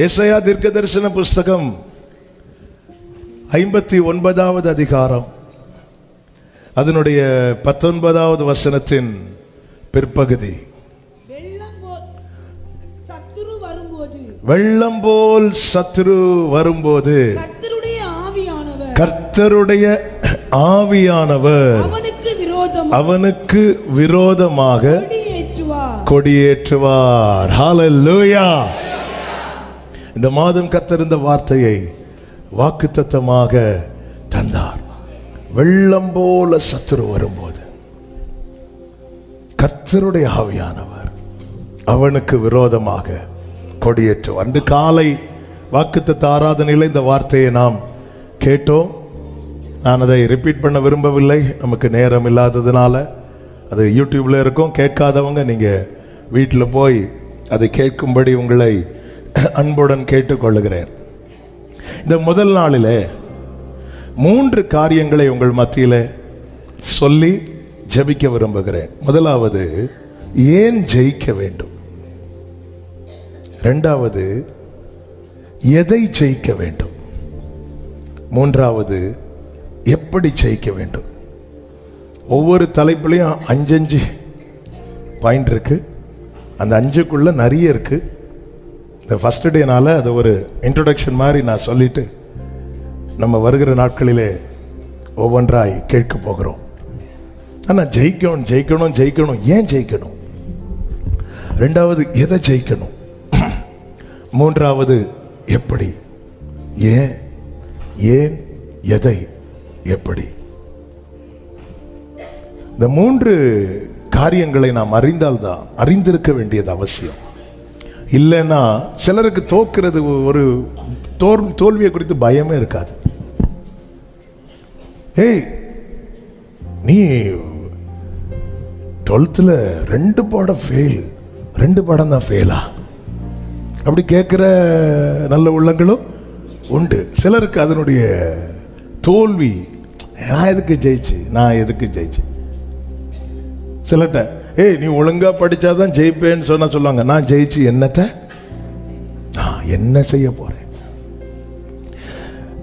ஏசாயா தீர்க்கதரிசன புஸ்தகம் 59வது அதிகாரம் அதனுடைய 19வது வசனத்தின் பிற்பகுதி. வெள்ளம் போல் சத்துரு வரும்போது கர்த்தருடைய ஆவியானவர் அவனுக்கு விரோதமாக கொடியேற்றுவார். ஹல்லேலூயா. இந்த மாதம் கர்த்தர் இந்த வார்த்தையை வாக்குத்தத்தமாக தந்தார். வெள்ளம் போல சத்துரு வரும்போது கர்த்தருடைய ஆவியானவர் அவனுக்கு விரோதமாக கொடியேற்றுவார். அன்று காலை வாக்குத்தத்த ஆராதனையில் இந்த வார்த்தையை நாம் கேட்டோம். நான் அதை ரிப்பீட் பண்ண விரும்பவில்லை, நமக்கு நேரம் இல்லாததுனால. அது யூடியூப்ல இருக்கும். கேட்காதவங்க நீங்க வீட்டில் போய் அதை கேட்கும்படி உங்களை அன்புடன் கேட்டுக்கொள்ளுகிறேன். இந்த முதல் நாளிலே 3 காரியங்களை உங்கள் மத்தியில் சொல்லி ஜெபிக்க விரும்புகிறேன். முதலாவது, ஏன் ஜெயிக்க வேண்டும்? இரண்டாவது, எதை ஜெயிக்க வேண்டும்? மூன்றாவது, எப்படி ஜெயிக்க வேண்டும்? ஒவ்வொரு தலைப்புலையும் 5 பாயிண்ட் இருக்கு. அந்த 5க்குள்ள நிறைய இருக்கு. இந்த ஃபர்ஸ்ட் டேனால அது ஒரு இன்ட்ரோடக்ஷன் மாதிரி நான் சொல்லிட்டு நம்ம வருகிற நாட்களிலே ஒவ்வொன்றாய் கேட்க போகிறோம். ஆனால் ஜெயிக்கணும் ஜெயிக்கணும் ஜெயிக்கணும். ஏன் ஜெயிக்கணும்? ரெண்டாவது, எதை ஜெயிக்கணும்? மூன்றாவது, எப்படி? ஏன் ஏன் எதை எப்படி? இந்த 3 காரியங்களை நாம் அறிந்தால்தான், அறிந்திருக்க வேண்டியது அவசியம். இல்லைன்னா சிலருக்கு தோக்கிறது ஒரு தோல்வியை குறித்து பயமே இருக்காது. ஏய், நீ 12th 2 பாடம் ஃபெயில், 2 பாடம் தான் ஃபெயிலா? அப்படி கேட்குற நல்ல உள்ளங்களும் உண்டு. சிலருக்கு அதனுடைய தோல்வி, நான் எதுக்கு ஜெயிச்சு சிலர்கிட்ட, ஏய் நீ ஒழுங்கா படிச்சாதான் ஜெயிப்பேன்னு சொல்லுவாங்க. நான் ஜெயிச்சு என்னத்தை, நான் என்ன செய்ய போறேன்?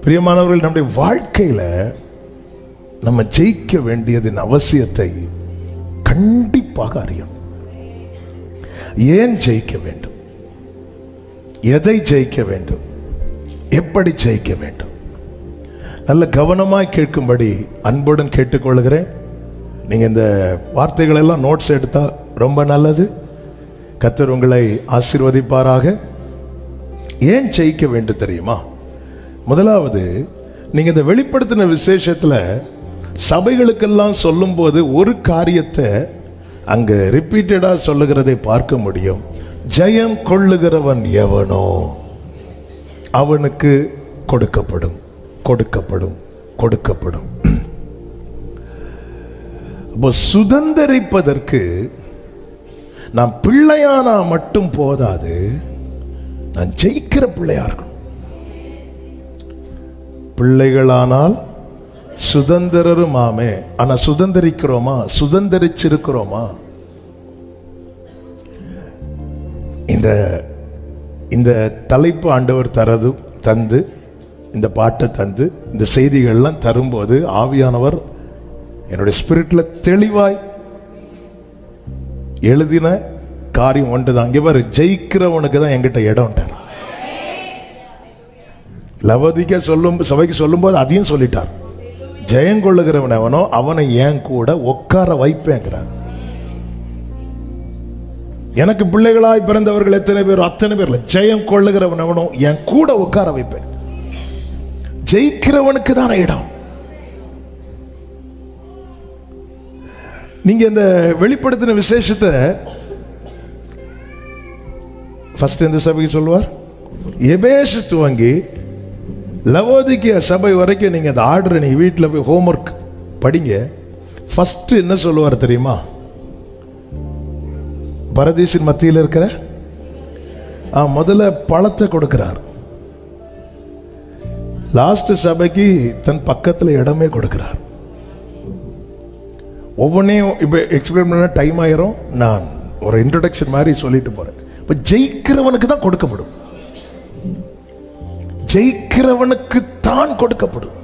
பிரியமானவர்கள், நம்முடைய வாழ்க்கையில நம்ம ஜெயிக்க வேண்டியதின் அவசியத்தை கண்டிப்பாக அறியணும். ஏன் ஜெயிக்க வேண்டும்? எதை ஜெயிக்க வேண்டும்? எப்படி ஜெயிக்க வேண்டும்? நல்ல கவனமாய் கேட்கும்படி அன்புடன் கேட்டுக்கொள்கிறேன். நீங்க இந்த வார்த்தைகள் எல்லாம் நோட்ஸ் எடுத்தா ரொம்ப நல்லது. கர்த்தர் உங்களை ஆசீர்வதிப்பாராக. ஏன் ஜெயிக்க வேண்டும் தெரியுமா? முதலாவது, நீங்க இந்த வெளிப்படுத்தின விசேஷத்துல சபைகளுக்கெல்லாம் சொல்லும் போது ஒரு காரியத்தை அங்க ரிப்பீட்டடா சொல்லுகிறதை பார்க்க முடியும். ஜெயம் கொள்ளுகிறவன் எவனோ அவனுக்கு கொடுக்கப்படும் கொடுக்கப்படும் கொடுக்கப்படும். அப்போ சுதந்தரிப்பதற்கு நாம் பிள்ளையானா மட்டும் போதாது, நான் ஜெயிக்கிற பிள்ளையா இருக்கணும். பிள்ளைகளானால் சுதந்திரருமாமே. ஆனா சுதந்திரிக்கிறோமா? சுதந்திரிச்சிருக்கிறோமா? இந்த தலைப்பு ஆண்டவர் தந்து இந்த பாட்டை தந்து இந்த செய்திகள்லாம் தரும்போது ஆவியானவர் என்னுடைய ஸ்பிரிட்ல தெளிவாய் எழுதின காரியம் ஒன்றுதான். இங்கே பாரு, ஜெயிக்கிறவனுக்கு தான் என்கிட்ட இடம். லவோதிக்கா சபைக்கு சொல்லும் போது அதையும் சொல்லிட்டார். ஜெயம் கொள்ளுகிறவன் அவனோ அவனை என் கூட உட்கார வைப்பேங்கிறார். எனக்கு பிள்ளைகளாய் பிறந்தவர்கள் எத்தனை பேர்? அத்தனை பேர்ல ஜெயம் கொள்ளுகிறவன் அவனோ என் கூட உட்கார வைப்பேன். ஜெயிக்கிறவனுக்கு தானே இடம். நீங்க இந்த வெளிப்படுத்தின விசேஷத்தை ஃபர்ஸ்ட் இந்த சபைக்கு சொல்லுவார். எபேசு துவங்கி லவோதிக்கியா சபை வரைக்கும் நீங்க அந்த ஆர்டரை நீங்க வீட்டில் போய் ஹோம்ஒர்க் படிங்க. ஃபர்ஸ்ட் என்ன சொல்லுவார் தெரியுமா? பரதீசின் மத்தியில் இருக்கிற முதல்ல பழத்தை கொடுக்கிறார். லாஸ்ட் சபைக்கு தன் பக்கத்தில் இடமே கொடுக்கிறார். ஒவ்வொன்றையும் இப்போ எக்ஸ்பிளைன் பண்ண டைம் ஆயிரும். நான் ஒரு இன்ட்ரோடக்ஷன் மாதிரி சொல்லிட்டு போறேன். இப்போ ஜெயிக்கிறவனுக்கு தான் கொடுக்கப்படும். ஜெயிக்கிறவனுக்கு தான் கொடுக்கப்படும்.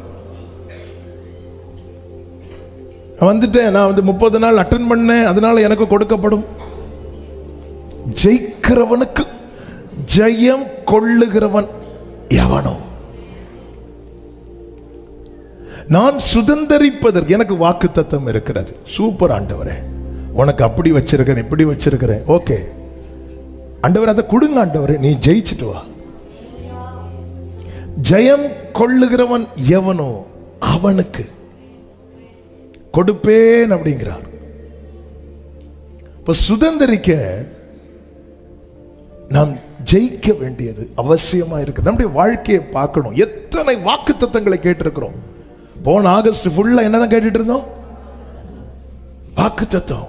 வந்துட்டேன், நான் 30 நாள் அட்டெண்ட் பண்ணேன், அதனால எனக்கு கொடுக்கப்படும். ஜெயிக்கிறவனுக்கு, ஜெயம் கொள்ளுகிறவன் எவனோ. நான் சுதந்தரிப்பதற்கு எனக்கு வாக்குத்தத்தம் இருக்கிறது. சூப்பர் ஆண்டவரே, உனக்கு அப்படி வச்சிருக்கிறேன், இப்படி வச்சிருக்கிறேன். ஓகே ஆண்டவர், அதை கொடுங்க ஆண்டவரே, நீ ஜெயிச்சுட்டு வா. ஜெயம் கொள்ளுகிறவன் எவனோ அவனுக்கு கொடுப்பேன் அப்படிங்கிறார். இப்ப சுதந்தரிக்க நாம் ஜெயிக்க வேண்டியது அவசியமா இருக்கு. நம்முடைய வாழ்க்கையை பார்க்கணும். எத்தனை வாக்குத்தத்தங்களை கேட்டிருக்கிறோம். போன ஆகஸ்ட் ஃபுல்லா என்னதான் கேட்டுட்டு இருந்தோம்? வாக்குத்தத்தம்.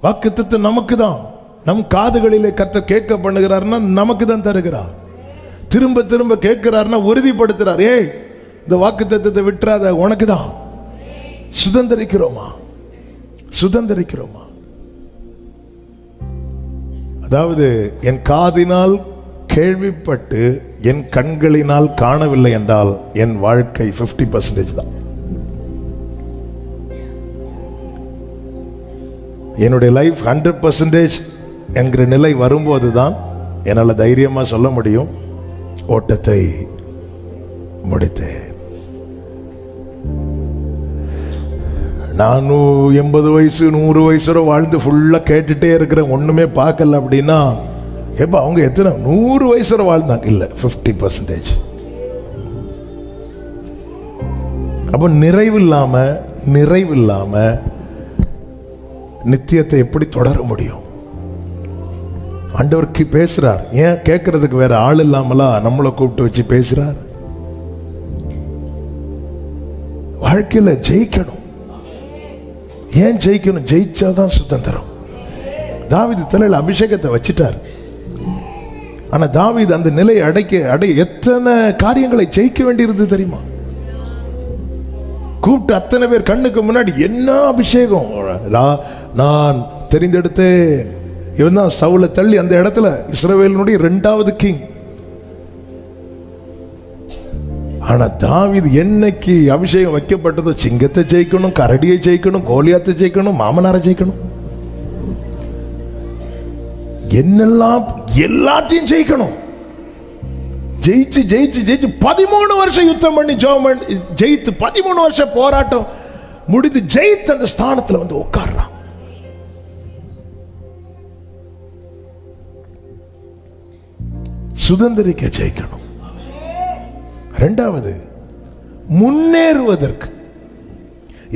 வாக்குத்தத்தம் நமக்கு தான். நம் காதுகளிலே கர்த்தர் கேட்க பண்ணுகிறார்னா நமக்கு தான் தருகிறார். திரும்ப திரும்ப கேட்கிறார்னா உறுதிப்படுத்துறார். ஏய், இந்த வாக்குத்தத்தத்தை விட்டுறாத, உனக்கு தான். சுதந்தரிக்கிறோமா? சுதந்தரிக்கிறோமா? அதாவது என் காதினால் கேள்விப்பட்டு என் கண்களினால் காணவில்லை என்றால் என் வாழ்க்கை 50% தான். என்னுடைய லைஃப் 100% என்கிற நிலை வரும்போது தான் என்னால் தைரியமா சொல்ல முடியும், ஓட்டத்தை முடித்தேன். நான் 80 வயசு 100 வயசு வாழ்ந்து ஃபுல்லா கேட்டுட்டே இருக்கிறேன், ஒண்ணுமே பார்க்கல அப்படின்னா, எப்ப அவங்க எத்தனை 100 வயசு வாழ்ந்தான்? இல்ல, 50%. அப்ப நிறைவில்லாம நித்தியத்தை எப்படி தொடர முடியும்? ஆண்டவருக்கு பேசுறார். ஏன் கேட்கறதுக்கு வேற ஆள் இல்லாமலா நம்மளை கூப்பிட்டு வச்சு பேசுறார்? வாழ்க்கையில ஜெயிக்கணும். ஏன் ஜெயிக்கணும்? ஜெயிச்சாதான் சுதந்திரம். தாவீது தலையில அபிஷேகத்தை வச்சிட்டார். ஆனா தாவீது அந்த நிலை அடைய எத்தனை காரியங்களை ஜெயிக்க வேண்டியிருந்தது தெரியுமா? கூப்பிட்டு அத்தனை பேர் கண்ணுக்கு முன்னாடி என்ன அபிஷேகம்! நான் தெரிந்தெடுத்தேன். இவன் தான் சவுலை தள்ளி அந்த இடத்துல இஸ்ரவேலினுடைய 2வது கிங். ஆனா தாவீது என்னைக்கு அபிஷேகம் வைக்கப்பட்டதோ, சிங்கத்தை ஜெயிக்கணும், கரடியை ஜெயிக்கணும், கோலியாத்தை ஜெயிக்கணும், மாமனாரை ஜெயிக்கணும், என்னெல்லாம் எல்லாத்தையும் ஜெயிக்கணும். ஜெயிச்சு ஜெயிச்சு ஜெயிச்சு 13 வருஷம் யுத்தம் பண்ணி ஜெயித்து 13 வருஷம் போராட்டம் முடித்து ஜெயித்து அந்த ஸ்தானத்துல வந்து உட்கார்றான். சுதந்திரிக்க ஜெயிக்கணும். 2வது, முன்னேறுவதற்கு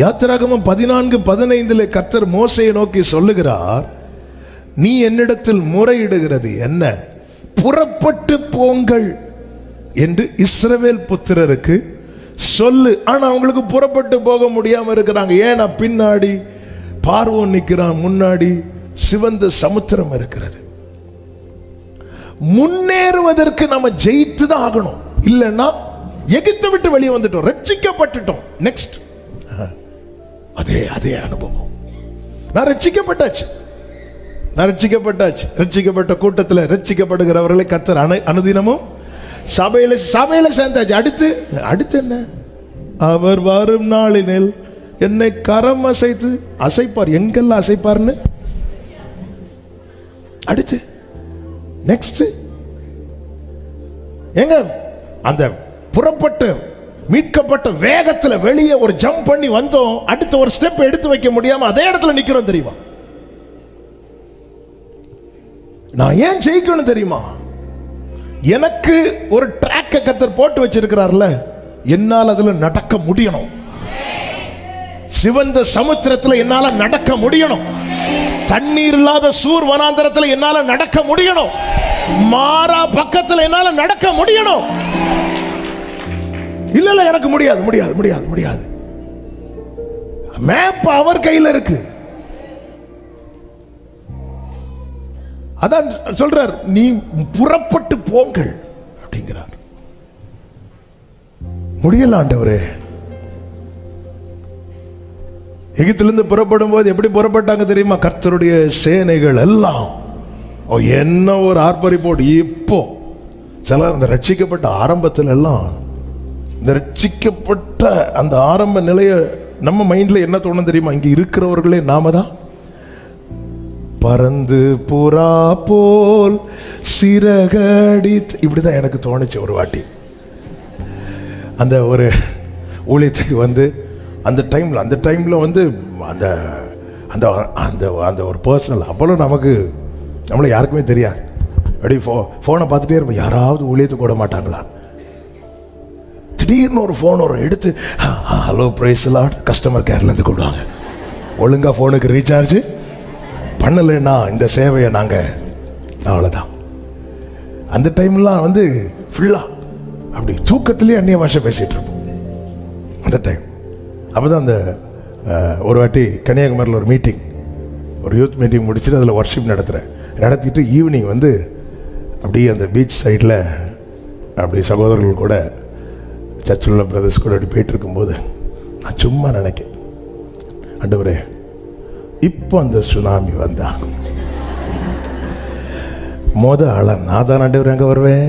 யாத்திராகமம் 14:15 கர்த்தர் மோசேயை நோக்கி சொல்லுகிறார், நீ என்னிடத்தில் முறையிடுகிறது என்ன? புறப்பட்டு போங்கள் என்று இஸ்ரவேல் புத்திரருக்கு சொல்லு. ஆனா அவங்களுக்கு புறப்பட்டு போக முடியாம இருக்கிறாங்க. ஏன்னா பின்னாடி பார்வோன் நிற்கிறான், முன்னாடி சிவந்த சமுத்திரம் இருக்கிறது. முன்னேறுவதற்கு நம்ம ஜெயித்து தான் ஆகணும். இல்லைன்னா எகிப்தை விட்டு வெளியே வந்துட்டோம், ரட்சிக்கப்பட்டுட்டோம். நெக்ஸ்ட் அதே அனுபவம். நான் ரட்சிக்கப்பட்டாச்சு. ரட்சிக்கப்பட்ட கூட்டத்தில் ரட்சிக்கப்படுகிறவர்களை கர்த்தர் அனுதினமும் சபையில சேர்ந்தாச்சு. அடுத்து என்ன? அவர் வரும் நாளினில் என்னை கரம் அசைப்பார். எங்கெல்லாம் அசைப்பார்னு அடுத்து நெக்ஸ்ட் எங்க? அந்த புறப்பட்டு மீட்கப்பட்ட வேகத்தில் வெளியே ஒரு ஜம்ப் பண்ணி வந்தோம். அடுத்த ஒரு ஸ்டெப் எடுத்து வைக்க முடியாம அதே இடத்துல நிக்கிறோம். தெரியுமா? நான் ஏன் ஜெயிக்கணும் தெரியுமா? எனக்கு ஒரு ட்ராக்க கர்த்தர் போட்டு வச்சிருக்கிறார்ல, என்னால் அதுல நடக்க முடியணும். சிவந்த சமுத்திரத்தில் என்னால நடக்க முடியணும். தண்ணீர் இல்லாத சூர் வனாந்தரத்தில் என்னால நடக்க முடியணும். மாறா பக்கத்தில் என்னால நடக்க முடியணும். இல்ல எனக்கு முடியாது. மேப் அவர் கையில் இருக்கு. அதான் சொல்றார், நீ புறப்பட்டு போங்கள் அப்படிங்கிறார். முடியல ஆண்டவரே. எகிப்திலிருந்து புறப்படும் போது எப்படி புறப்பட்டாங்க தெரியுமா? கர்த்தருடைய சேனைகள் எல்லாம் என்ன ஒரு ஆர்ப்பரிப்போடு. இப்போ சிலர் அந்த ரட்சிக்கப்பட்ட ஆரம்பத்தில் எல்லாம் இந்த ரட்சிக்கப்பட்ட அந்த ஆரம்ப நிலைய நம்ம மைண்ட்ல என்ன தோணும் தெரியுமா? இங்க இருக்கிறவர்களே நாம தான் பறந்து புறா போல் சிறகடி, இப்படிதான் எனக்கு தோணுச்சு ஒரு வாட்டி. அந்த ஒரு ஊழியத்துக்கு வந்து அந்த டைம்ல வந்து அந்த அந்த அந்த அந்த ஒரு பர்சனல், அப்போல்லாம் நம்மளை யாருக்குமே தெரியாது. அப்படி ஃபோனை பார்த்துட்டே இருப்போம், யாராவது ஊழியத்துக்கு கூட மாட்டாங்களா. திடீர்னு ஒரு ஃபோன் வரும், எடுத்து ஹலோ பிரைஸ் லார்ட், கஸ்டமர் கேர்லேருந்து கூப்பிடுவாங்க. ஒழுங்கா ஃபோனுக்கு ரீசார்ஜ் பண்ணலைன்னா இந்த சேவையை நாங்கள், அவ்வளோதான். அந்த டைம்லாம் வந்து ஃபுல்லாக அப்படி தூக்கத்திலே அந்நிய பாஷை பேசிகிட்டு இருப்போம் அந்த டைம். அப்போ தான் அந்த ஒரு வாட்டி கன்னியாகுமரியில் ஒரு மீட்டிங், ஒரு யூத் மீட்டிங் முடிச்சுட்டு அதில் ஒர்ஷிப் நடத்திட்டு ஈவினிங் வந்து அப்படியே அந்த பீச் சைடில் அப்படி சகோதரர்கள் கூட, சர்ச்சில் உள்ள பிரதர்ஸ் கூட அப்படி போயிட்டு இருக்கும்போது நான் சும்மா நினைக்கிறேன், ஆண்டவரே இப்போ அந்த சுனாமி வந்தா ஆள நான் தான் ஆண்டவரே அங்கே வருவேன்,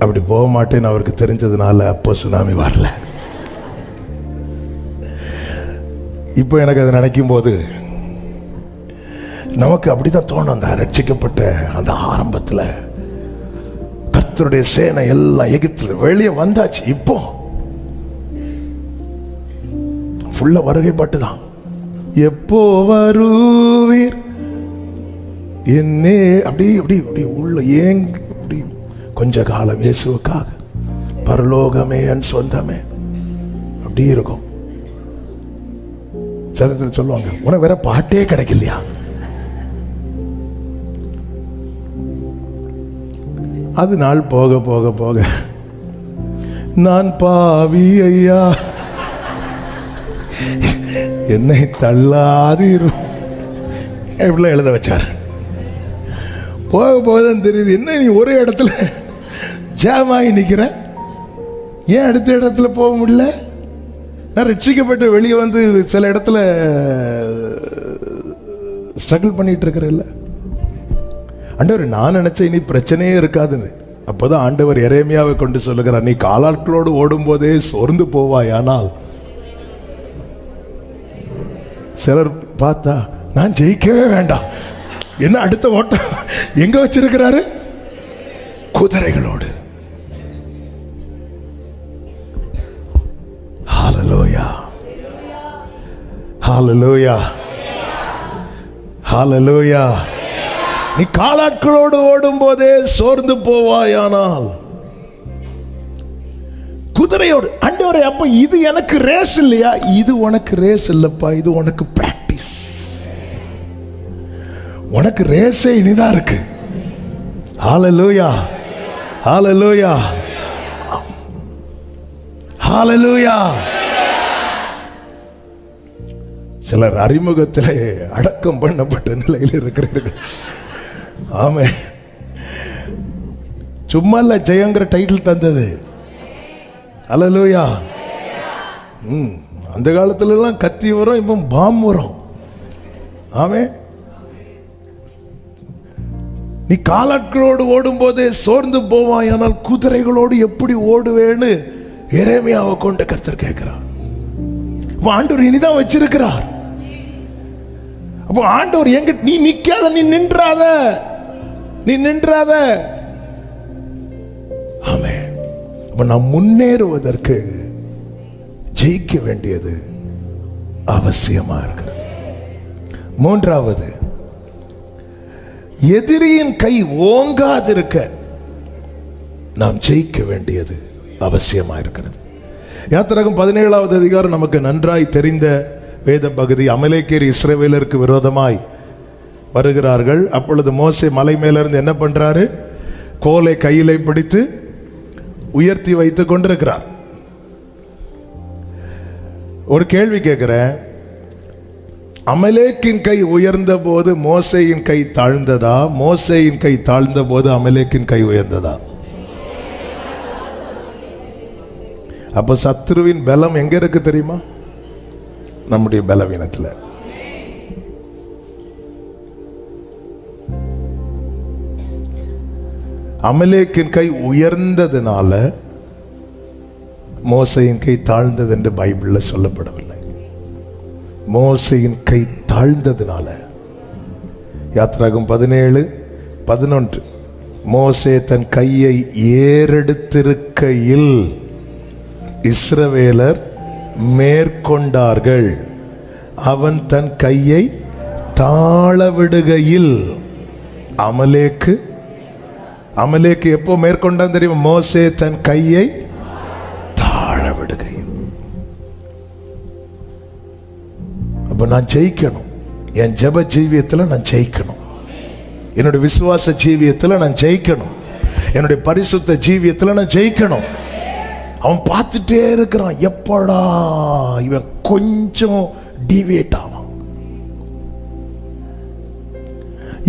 அப்படி போக மாட்டேன்னு அவருக்கு தெரிஞ்சதுனால அப்போ சுனாமி வரல. இப்போ எனக்கு அதை நினைக்கும் போது நமக்கு அப்படிதான் தோணும். அந்த ரட்சிக்கப்பட்ட அந்த ஆரம்பத்தில் கர்த்தருடைய சேனை எல்லாம் எகிப்துல வெளியே வந்தாச்சு. இப்போ ஃபுல்லா வருகை பாட்டுதான். எப்போ வருவீர் என்னே, அப்படி அப்படி அப்படி உள்ள ஏங்க, அப்படி கொஞ்ச காலம் இயேசுவுக்காக, பரலோகமே என் சொந்தமே, அப்படி இருக்கும். சிலத்தில் சொல்லுவாங்க, உனக்கு வேற பாட்டே கிடைக்கலையா? அது நாள் போக போக போக நான் பாவி ஐயா என்னை தள்ளாதீரும் இப்படிலாம் எழுத வச்சார். போக போகதான் தெரியுது, என்ன நீ ஒரே இடத்துல ஜாம் ஆகி நிற்கிற, ஏன் அடுத்த இடத்துல போக முடியல? நான் ரட்சிக்கப்பட்டு வெளியே வந்து சில இடத்துல ஸ்ட்ரகிள் பண்ணிட்டு இருக்கிறேன். ஆண்டவர், நான் நினைச்சேன் இனி பிரச்சனையே இருக்காதுன்னு. அப்போதான் ஆண்டவர் எரேமியாவை கொண்டு சொல்லுகிறார், நீ காலாட்களோடு ஓடும் போதே சோர்ந்து போவாய், ஆனால் சிலர் பார்த்தா நான் ஜெயிக்கவே வேண்டாம், என்ன அடுத்த ஓட்டம் எங்க வச்சிருக்கிறாரு? குதிரைகளோடு. ஹல்லேலூயா, ஹல்லேலூயா, ஹல்லேலூயா. நீ காலாட்களோடு ஓடும் போதே சோர்ந்து போவாயானால் குதிரையோடு. ஆண்டவரே, அப்ப இது எனக்கு ரேஸ் இல்லையா? இது உனக்கு ரேஸ் இல்லப்பா, இது உனக்கு பிராக்டிஸ். உனக்கு ரேஸே இனிதான் இருக்கு. ஹல்லேலூயா, ஹல்லேலூயா, ஹல்லேலூயா. சிலர் அறிமுகத்திலே அடக்கம் பண்ணப்பட்ட நிலையில் இருக்கிறீர்கள். ஆமே, சும்மா இல்ல ஜெயங்கிற டைட்டில் தந்தது. ஹல்லேலூயா. அந்த காலத்துல எல்லாம் கத்தி வரும், இப்போ பாம் வரும். ஆமே, நீ காலாட்களோடு ஓடும் போதே சோர்ந்து போவாய், ஆனால் குதிரைகளோடு எப்படி ஓடுவேன்னு எரேமியாவை கொண்டு கர்த்தர் கேட்கிறார். ஆண்டவர் இனிதான் வச்சிருக்கிறார். அப்போ ஆண்டவர் எங்க, நீ நிக்காத, நீ நின்றாத, நீ நின்றாத. ஆமே, அப்ப நாம் முன்னேறுவதற்கு ஜெயிக்க வேண்டியது அவசியமா இருக்கிறது. மூன்றாவது, எதிரியின் கை ஓங்காதிருக்க நாம் ஜெயிக்க வேண்டியது அவசியமா இருக்கிறது. யாத்திராகமம் 17வது அதிகாரம் நமக்கு நன்றாய் தெரிந்த வேத பகுதி. அமலேக்கியர் இஸ்ரவேலருக்கு விரோதமாய் வருகிறார்கள். அப்பொழுது மோசே மலை மேலிருந்து என்ன பண்றாரு? கோலை கையிலே பிடித்து உயர்த்தி வைத்துக் கொண்டிருக்கிறார். ஒரு கேள்வி கேட்கிறேன், அமலேக்கின் கை உயர்ந்த போது மோசேயின் கை தாழ்ந்ததா? மோசேயின் கை தாழ்ந்த போது அமலேக்கின் கை உயர்ந்ததா? அப்ப சத்ருவின் பலம் எங்க இருக்கு தெரியுமா? நம்முடைய பலவீனத்தில். அமலேக்கின் கை உயர்ந்ததுனால மோசையின் கை தாழ்ந்தது என்று பைபிள்ல சொல்லப்படவில்லை. மோசையின் கை தாழ்ந்ததுனால. யாத்திராகமம் 17:11 மோசே தன் கையை ஏறெடுத்திருக்கையில் இஸ்ரவேலர் மேற்கொண்டார்கள். அவன் தன் கையை தாழவிடுகையில் அமலேக்கு எப்போ மேற்கொண்டான் தெரியுமா? மோசே தன் கையை தாழவிடுகையில். அப்ப நான் ஜெயிக்கணும். என் ஜெப ஜீவியத்தில் நான் ஜெயிக்கணும். என்னுடைய விசுவாச ஜீவியத்தில் நான் ஜெயிக்கணும். என்னுடைய பரிசுத்த ஜீவியத்தில் நான் ஜெயிக்கணும். அவன் பார்த்துட்டே இருக்கிறான், எப்படா இவன் கொஞ்சம் டிவியேட் ஆவான்.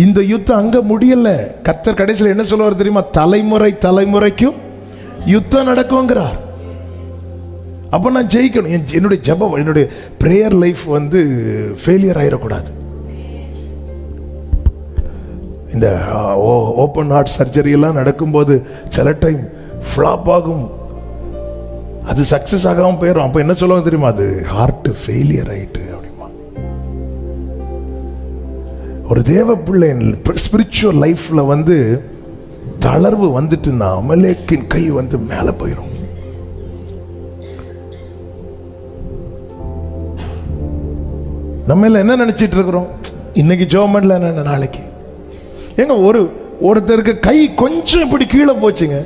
இந்த யுத்தம் அங்க முடியல. கர்த்தர் கடைசியில் என்ன சொல்லுவார் தெரியுமா? தலைமுறை தலைமுறைக்கும் யுத்தம் நடக்கும்ங்கிறார். அப்ப நான் ஜெயிக்கணும். என்னுடைய ஜெபம், என்னுடைய பிரேயர் லைஃப் வந்து ஃபெயிலியர் ஆயிடக்கூடாது. இந்த ஓப்பன் ஹார்ட் சர்ஜரி எல்லாம் நடக்கும்போது சில டைம் ஃப்ளாப் ஆகும், அது சக்சஸ் ஆகாம போயிடும். அப்ப என்ன சொல்லுவாங்க தெரியுமா? அது ஹார்ட் ஃபெயிலியர் ஆயிட்டு அப்படிமா. ஒரு தேவ பிள்ளை ஸ்பிரிச்சுவல் லைஃப்ல வந்து தளர்வு வந்துட்டுன்னா அமலேக்கின் கை வந்து மேல போயிடும். நம்ம என்ன நினைச்சிட்டு இருக்கிறோம்? இன்னைக்கு ஜோமன்ல என்ன, நாளைக்கு ஏங்க ஒருத்தருக்கு கை கொஞ்சம் இப்படி கீழே போச்சுங்க,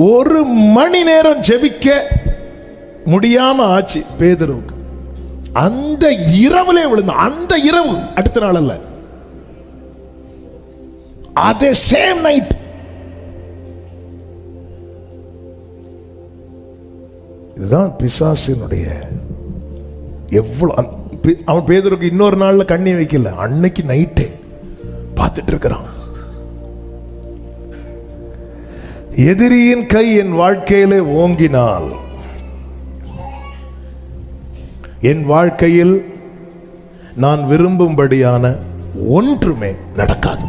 1 மணி நேரம் ஜெபிக்க முடியாம ஆச்சு பேதுருவுக்கு. அந்த இரவுலே விழுந்த, அந்த இரவு, அடுத்த நாள் அல்ல, அதே சேம் நைட். இதுதான் பிசாசினுடைய எவ்வளவு. அவன் பேதுருக்கு இன்னொரு நாள்ல கண்ணி வைக்கல, அன்னைக்கு நைட்டே பார்த்துட்டு இருக்கிறான். எதிரியின் கை என் வாழ்க்கையிலே ஓங்கினால் என் வாழ்க்கையில் நான் விரும்பும்படியான ஒன்றுமே நடக்காது.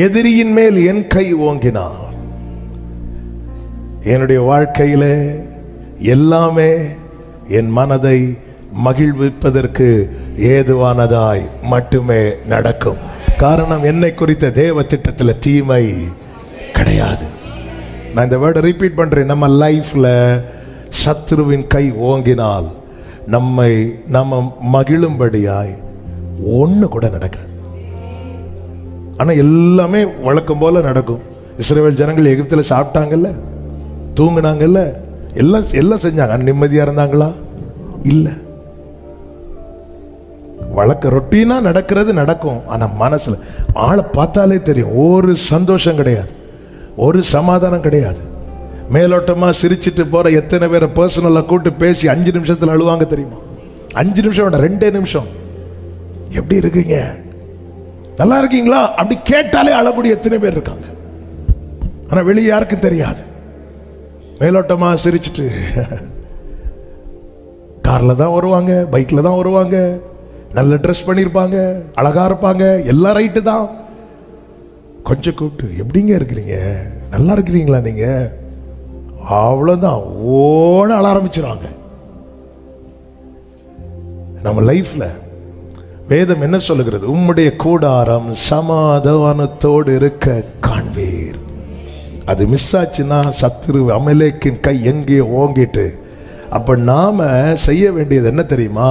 எதிரியின் மேல் என் கை ஓங்கினால் என்னுடைய வாழ்க்கையிலே எல்லாமே என் மனதை மகிழ்விப்பதற்கு ஏதுவானதாய் மட்டுமே நடக்கும். காரணம், என்னை குறித்த தேவ திட்டத்தில் தீமை கிடையாது. நான் இந்த வேர்டை ரிப்பீட் பண்றேன். நம்ம லைஃப்ல சத்துருவின் கை ஓங்கினால் நம்ம மகிழும்படியாய் ஒண்ணு கூட நடக்காது. ஆனா எல்லாமே வழக்கம் போல நடக்கும். இஸ்ரவேல் ஜனங்கள் எகிப்தில் சாப்பிட்டாங்கல்ல, தூங்கினாங்கல்ல, எல்லாம் செஞ்சாங்க. நிம்மதியா இருந்தாங்களா? இல்ல. வழக்க ரொட்டீனா நடக்கிறது நடக்கும். ஆனா மனசுல ஆளை பார்த்தாலே தெரியும், ஒரு சந்தோஷம் கிடையாது, ஒரு சமாதானம் கிடையாது. மேலோட்டமா சிரிச்சிட்டு போற எத்தனை பேரை பர்சனலா கூட்டு பேசி 5 நிமிஷத்துல அழுவாங்க தெரியுமா? 5 நிமிஷம் வேண்டாம், 2 நிமிஷம். எப்படி இருக்கீங்க, நல்லா இருக்கீங்களா அப்படி கேட்டாலே அழக்கூடிய எத்தனை பேர் இருக்காங்க. ஆனா வெளியே யாருக்கும் தெரியாது. மேலோட்டமா சிரிச்சிட்டு கார்ல தான் வருவாங்க, பைக்ல தான் வருவாங்க, நல்ல ட்ரெஸ் பண்ணிருப்பாங்க, அழகா இருப்பாங்க, எல்லாம் ரைட்டு தான். கொஞ்சம் கூப்பிட்டு எப்படிங்க இருக்கிறீங்க, நல்லா இருக்கிறீங்களா நீங்க, அவ்வளவுதான் ஓட அழ ஆரம்பிச்சிருவாங்க. நம்ம லைஃப்ல வேதம் என்ன சொல்லுகிறது? உம்முடைய கூடாரம் சமாதானத்தோடு இருக்க காண்பீர். அது மிஸ் ஆச்சுன்னா சத்துரு அமலேக்கின் கை எங்கே ஓங்கிட்டு, அப்ப நாம செய்ய வேண்டியது என்ன தெரியுமா?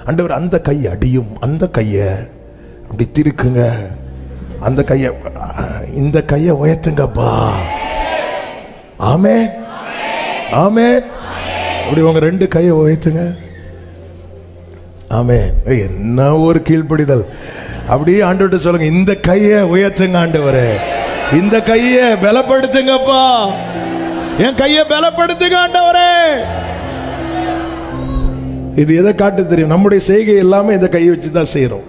ஆண்டவர் அந்த கை அடியும், அந்த கையை அப்படி திருக்குங்க, அந்த கையை, இந்த கையை உயர்த்துங்கப்பா. ஆமே ஆமே. அப்படி உங்க 2 கையை உயர்த்துங்க. ஆமே. என்ன ஒரு கீழ்ப்படிதல். அப்படியே ஆண்டவர்கிட்ட சொல்லுங்க, இந்த கையை உயர்த்துங்க ஆண்டவரே, இந்த கையை பலப்படுத்துங்கப்பா, என் கையை பலப்படுத்துங்க ஆண்டவரே. இது எதை காட்டு தெரியும்? நம்முடைய செய்கை எல்லாமே இந்த கையை வச்சு தான் செய்யறோம்.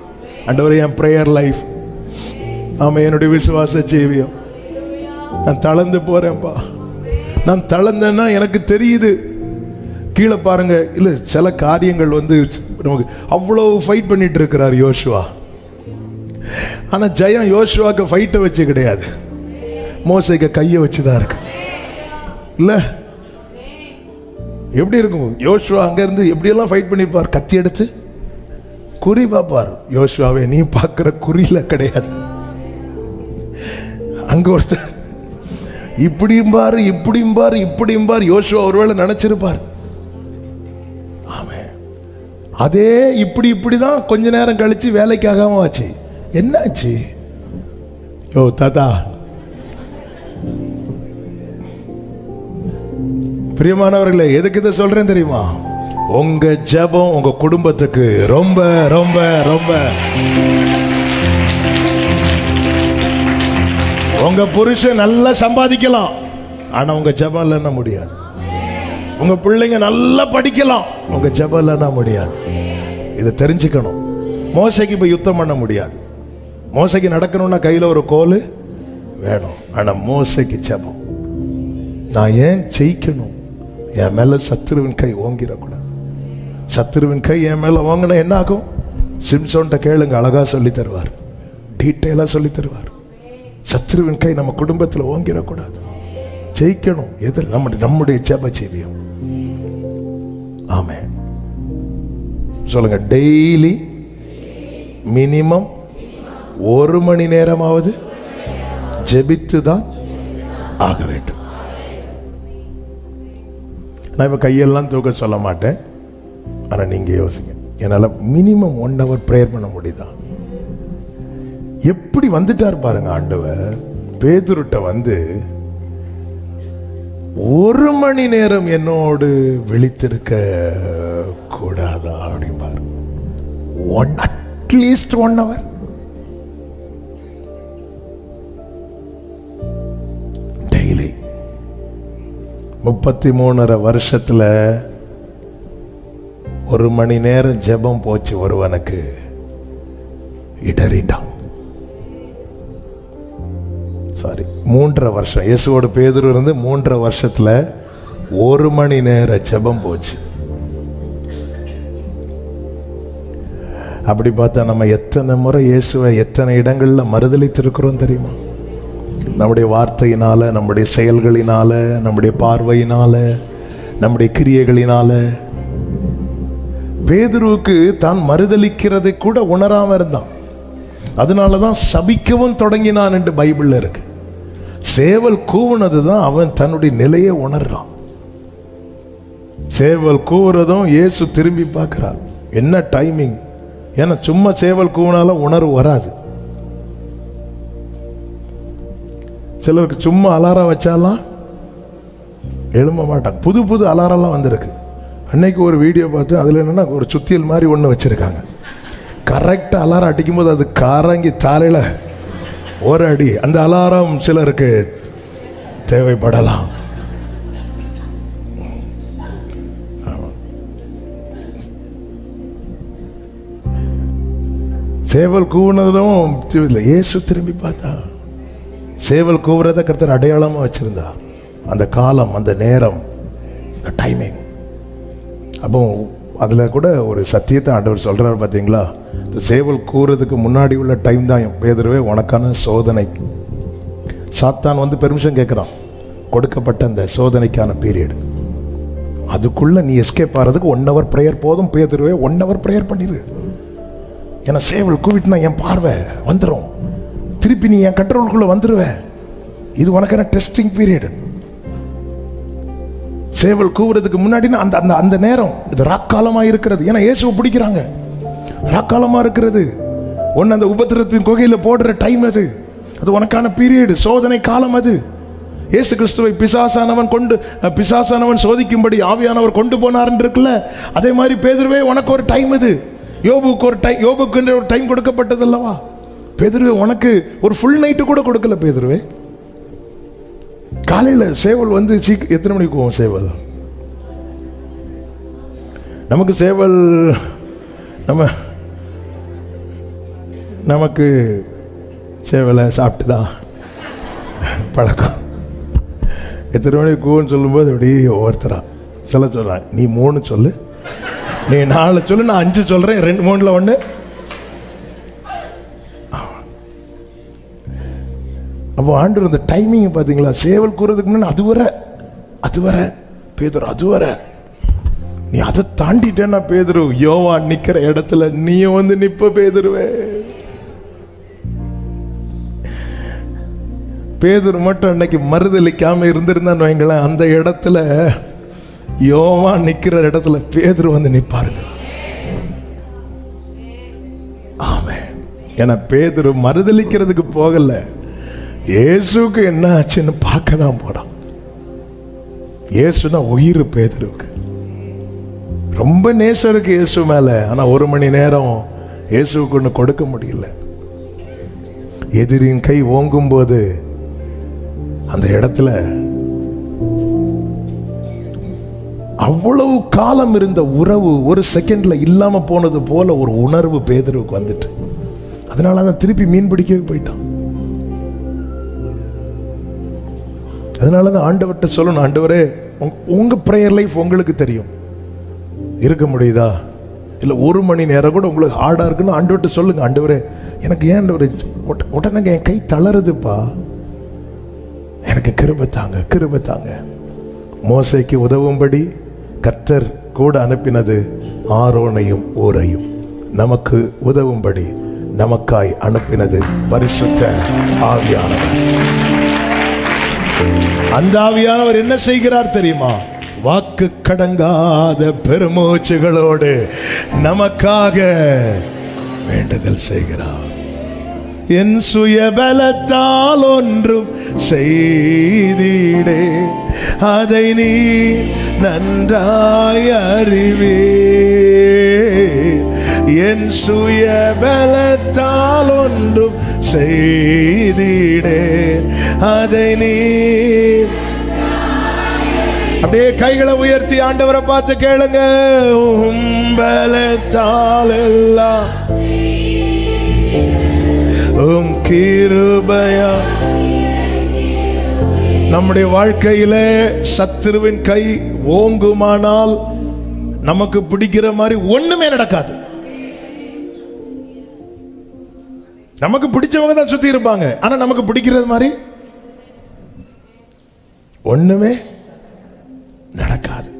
ஆண்டவரே, என் பிரேயர் லைஃப், ஆமா, என்னுடைய விசுவாச ஜீவியம், நான் தளர்ந்து போறேன்ப்பா. நான் தளர்ந்தேன்னா எனக்கு தெரியுது. கீழே பாருங்க, இல்ல சில காரியங்கள் வந்து நமக்கு அவ்வளவு ஃபைட் பண்ணிட்டு இருக்கிறார் யோசுவா. ஆனா ஜெயம் யோசுவாக்கு ஃபைட்டை வச்சு கிடையாது, மோசேக்கு கையை வச்சுதான் இருக்கு. இல்ல எப்படி இருக்கும்? யோசுவா அங்க இருந்து எப்படியெல்லாம் ஃபைட் பண்ணிருப்பார். கத்தி எடுத்து குறி பார்ப்பார். யோசுவாவே நீ பார்க்கிற குறியில கிடையாது. அங்க ஒருத்தர் இப்படியும் பாரு இப்படியும் பாரு இப்படியும் பாரு. யோசுவா ஒருவேளை நினைச்சிருப்பார். ஆமே, அதே இப்படி இப்படிதான் கொஞ்ச நேரம் கழிச்சு வேலைக்காகாம ஆச்சு. என்னாச்சு? யோ தாத்தா, பிரியமானவர்களே, எதுக்கு இதை சொல்றேன் தெரியுமா? உங்க ஜெபம் உங்க குடும்பத்துக்கு ரொம்ப ரொம்ப ரொம்ப. உங்க புருஷன் நல்லா சம்பாதிக்கலாம், ஆனா உங்க ஜெபம் இல்லைன்னா முடியாது. உங்க பிள்ளைங்க நல்லா படிக்கலாம், உங்க ஜெபம் இல்லைன்னா முடியாது. இதை தெரிஞ்சுக்கணும். மோசைக்கு இப்ப யுத்தம் பண்ண முடியாது. மோசைக்கு நடக்கணும்னா கையில ஒரு கோல் வேணும். ஆனா மோசைக்கு ஜெபம். நான் ஏன் ஜெயிக்கணும்? என் மேல சத்துருவின் கை ஓங்கிடக்கூடாது. சத்துருவின் கை என் மேல ஓங்கினா என்ன ஆகும்? சிம்சோன்ட்ட கேளுங்க, அழகா சொல்லி தருவார், டீட்டெயிலா சொல்லி தருவார். சத்துருவின் கை நம்ம குடும்பத்தில் ஓங்கிடக்கூடாது. ஜெயிக்கணும். எதில்? நம்முடைய ஜெப ஜீவியம். ஆமென். சொல்லுங்க, டெய்லி மினிமம் 1 மணி நேரமாவது ஜெபித்து தான் ஆக வேண்டும். நான் இப்ப கையெல்லாம் தூக்க சொல்ல மாட்டேன், ஆனா நீங்க யோசிங்க, என்னால மினிமம் 1 hour பிரேயர் பண்ண முடியுதா? எப்படி வந்துட்டார் பாருங்க ஆண்டவர். பேதுருட்ட வந்து 1 மணி நேரம் என்னோடு விழித்திருக்க கூடாதா அப்படின்பாரு. At least 1 hour. டெய்லி 33.5 வருஷத்துல 1 மணி நேரம் ஜெபம் போச்சு ஒருவனுக்கு. இடறிட்டான். சாரி, 3.5 வருஷம். இயேசுவோட பேதுரு இருந்து 3.5 வருஷத்துல 1 மணி நேரம் ஜெபம் போச்சு. அப்படி பார்த்தா நம்ம எத்தனை முறை இயேசுவை எத்தனை இடங்கள்ல மறுதலித்திருக்கிறோம் தெரியுமா? நம்முடைய வார்த்தையினால, நம்முடைய செயல்களினால, நம்முடைய பார்வையினால, நம்முடைய கிரியைகளினால. பேதுருவுக்கு தான் மறுதலிக்கிறதை கூட உணராம இருந்தான். அதனாலதான் சபிக்கவும் தொடங்கினான் என்று பைபிள்ல இருக்கு. சேவல் கூவுனதுதான் அவன் தன்னுடைய நிலையை உணர்றான். சேவல் கூவுறதும் இயேசு திரும்பி பார்க்கிறார். என்ன டைமிங்! ஏன்னா சும்மா சேவல் கூவுனால உணர்வு வராது. சிலருக்கு சும்மா அலாரம் வச்சாலாம் எழும்ப மாட்டாங்க. புது புது அலாரம்லாம் வந்திருக்கு. அன்னைக்கு ஒரு வீடியோ பார்த்து அதில் என்னன்னா ஒரு சுத்தியல் மாதிரி ஒன்று வச்சிருக்காங்க. கரெக்டாக அலாரம் அடிக்கும் போது அது காரங்கி தலையில் ஒரு அடி. அந்த அலாரம் சிலருக்கு தேவைப்படலாம். சேவல் கூவுனதும் இயேசு திரும்பி பார்த்தா. சேவல் கூவுறத கர்த்தர் அடையாளமா வச்சிருந்தா. அந்த காலம், அந்த நேரம், அந்த டைமிங். அப்போ அதில் கூட ஒரு சத்தியத்தை ஆண்டவர் சொல்றாரு பார்த்தீங்களா? இந்த சேவல் கூறதுக்கு முன்னாடி உள்ள டைம் தான் பேதுருவே உனக்கான சோதனை. சாத்தான் வந்து பெர்மிஷன் கேட்குறான். கொடுக்கப்பட்ட அந்த சோதனைக்கான பீரியட், அதுக்குள்ள நீ எஸ்கேப் ஆகிறதுக்கு 1 hour ப்ரேயர் போதும். பேதுருவே 1 hour ப்ரேயர் பண்ணிடு. ஏன்னா சேவல் கூவிட்டுனா என் பார்வை வந்துடும், திருப்பி நீ என் கண்ட்ரோலுக்குள்ள வந்துடுவேன். இது உனக்கான டெஸ்டிங் பீரியட். சேவல் கூவுறதுக்கு முன்னாடி அந்த அந்த அந்த நேரம் இது ராக்காலமா இருக்கிறது. ஏன்னா இயேசுவை பிடிக்கிறாங்க. ராக்காலமா இருக்கிறது ஒன்னு அந்த உபத்திரத்தின் குகையில போடுற டைம் அது. அது உனக்கான பீரியட், சோதனை காலம் அது. இயேசு கிறிஸ்துவை பிசாசானவன் சோதிக்கும்படி ஆவியானவர் கொண்டு போனார் இருக்குல்ல, அதே மாதிரி பேதுருவே உனக்கு ஒரு டைம் இது. யோபுக்கு ஒரு டைம், யோபுக்கு ஒரு டைம் கொடுக்கப்பட்டது அல்லவா? பேதுருவே உனக்கு ஒரு ஃபுல் நைட்டு கூட கொடுக்கல. பேதுருவே காலையில் சேவல் வந்து எத்தனை மணிக்கு போவோம்? சேவல் நமக்கு சேவல் நமக்கு சேவலை சாப்பிட்டு தான் பழக்கம். எத்தனை மணிக்கு கூன்னு சொல்லும்போது அப்படி ஒவ்வொருத்தரா சில சொல்கிறாங்க, நீ 3 சொல்லு, நீ 4 சொல்லு, நான் 5 சொல்கிறேன், 2 3ல் 1. அப்போ ஆண்டவர் அந்த டைமிங் பார்த்தீங்களா, சேவல் கூறதுக்கு முன்னாடி அது வர பேதுரு, அது வர நீ அதை தாண்டிட்டேன்னா பேதுரு, யோவான் நிக்கிற இடத்துல நீயும் வந்து நிப்ப பேதுருவே. பேதுரு மட்டும் அன்னைக்கு மறுதளிக்காம இருந்திருந்தான்னு வைங்களேன், அந்த இடத்துல யோவான் நிக்கிற இடத்துல பேதுரு வந்து நிப்பாருங்க. ஆமென். ஏன்னா பேதுரு மறுதளிக்கிறதுக்கு போகல, இயேசுக்கு என்ன ஆச்சுன்னு பார்க்க தான் போறான். இயேசுனா உயிர் பேதுருக்கு, ரொம்ப நேசம் இருக்கு இயேசு மேல. ஆனா 1 மணி நேரம் இயேசுக்கு ஒன்று கொடுக்க முடியல. எதிரின் கை ஓங்கும் போது அந்த இடத்துல அவ்வளவு காலம் இருந்த உறவு ஒரு செகண்ட்ல இல்லாம போனது போல ஒரு உணர்வு பேதுருக்கு வந்துட்டு, அதனால தான் திருப்பி மீன் பிடிக்கவே போயிட்டான். அதனாலதான் ஆண்டவர்கிட்ட சொல்லணும், ஆண்டவரே உங்க பிரேயர் லைஃப் உங்களுக்கு தெரியும், இருக்க முடியுதா, இல்லை 1 மணி நேரம் கூட உங்களுக்கு ஹார்டா இருக்குன்னு ஆண்டவர்கிட்ட சொல்லுங்க. ஆண்டவரே எனக்கு ஏன் ஆண்டவரே உடனே என் கை தளருதுப்பா, எனக்கு கிருபை தாங்க, கிருபை தாங்க. மோசேக்கு உதவும்படி கர்த்தர் கூட அனுப்பினது ஆரோனையும் ஊரையும், நமக்கு உதவும்படி நமக்காய் அனுப்பினது பரிசுத்த ஆவியானவர். அந்த ஆவியானவர் என்ன செய்கிறார் தெரியுமா? வாக்கு கடங்காத பெருமூச்சுகளோடு நமக்காக வேண்டுதல் செய்கிறார். என் சுய பலத்தால் ஒன்றும் செய்திடே, அதை நீ நன்றாய் அறிவே. என் சுய பலத்தால் ஒன்றும் செய்திடே, அதை நீ. அப்படியே கைகளை உயர்த்தி ஆண்டவரை பார்த்து கேளுங்க. பலத்தால் எல்லாம் கிருபையா. நம்முடைய வாழ்க்கையில சத்துருவின் கை ஓங்குமானால் நமக்கு பிடிக்கிற மாதிரி ஒண்ணுமே நடக்காது. நமக்கு பிடிச்சவங்க தான் சுத்தி இருப்பாங்க, ஆனா நமக்கு பிடிக்கிறது மாதிரி ஒண்ணுமே நடக்காது.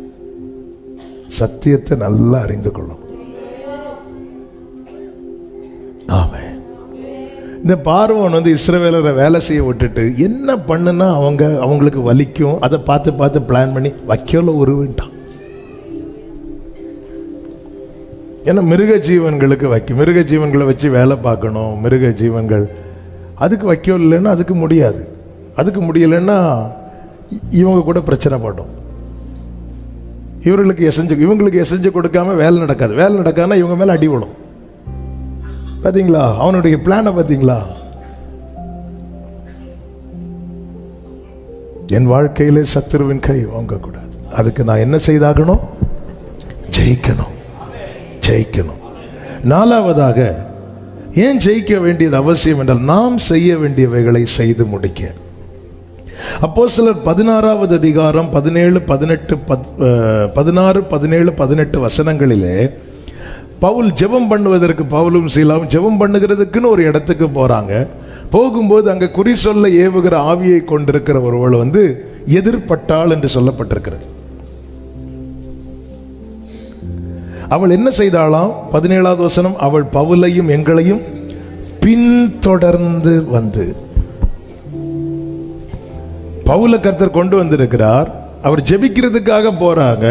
சத்தியத்தை நல்லா அறிந்து கொள்ளும். ஆமே. இந்த பார்வோன் வந்து இஸ்ரவேலரை வேலை செய்ய விட்டுட்டு என்ன பண்ணுனா அவங்களுக்கு வலிக்கும், அதை பார்த்து பார்த்து பிளான் பண்ணி வைக்கல உருவிட்டான். ஏன்னா மிருக ஜீவன்களுக்கு மிருக ஜீவன்களை வச்சு வேலை பார்க்கணும். மிருக ஜீவன்கள் அதுக்கு வைக்க இல்லைன்னா அதுக்கு முடியாது. அதுக்கு முடியலைன்னா இவங்க கூட பிரச்சனை படும். இவங்களுக்கு எசைஞ்சு கொடுக்காம வேலை நடக்காது. வேலை நடக்காதுன்னா இவங்க மேல அடி விடும். பார்த்தீங்களா அவனுடைய பிளானை? பார்த்தீங்களா? என் வாழ்க்கையிலே சத்துருவின் கை வாங்கக்கூடாது. அதுக்கு நான் என்ன செய்தாகணும்? ஜெயிக்கணும், ஜெயிக்கணும். 4வதாக ஏன் ஜெயிக்க வேண்டியது அவசியம் என்றால் நாம் செய்ய வேண்டியவைகளை செய்து முடிக்க. அப்போஸ்தலர் 16வது அதிகாரம் 17, 18, 16, 17, 18 வசனங்களிலே பவுல் ஜெபம் பண்ணுவதற்கு, பவுலும் சீலாவும் ஜெபம் பண்ணுகிறதுக்குன்னு ஒரு இடத்துக்கு போறாங்க. போகும்போது அங்க குறி சொல்ல ஏவுகிற ஆவியை கொண்டிருக்கிற ஒருவள் வந்து எதிர்பட்டாள் என்று சொல்லப்பட்டிருக்கிறது. அவள் என்ன செய்தாளாம்? 17வது வசனம், அவள் பவுலையும் எங்களையும் பின்தொடர்ந்து வந்து. பவுலை கர்த்தர் கொண்டு வந்திருக்கிறார். அவர் ஜெபிக்கிறதுக்காக போறாங்க,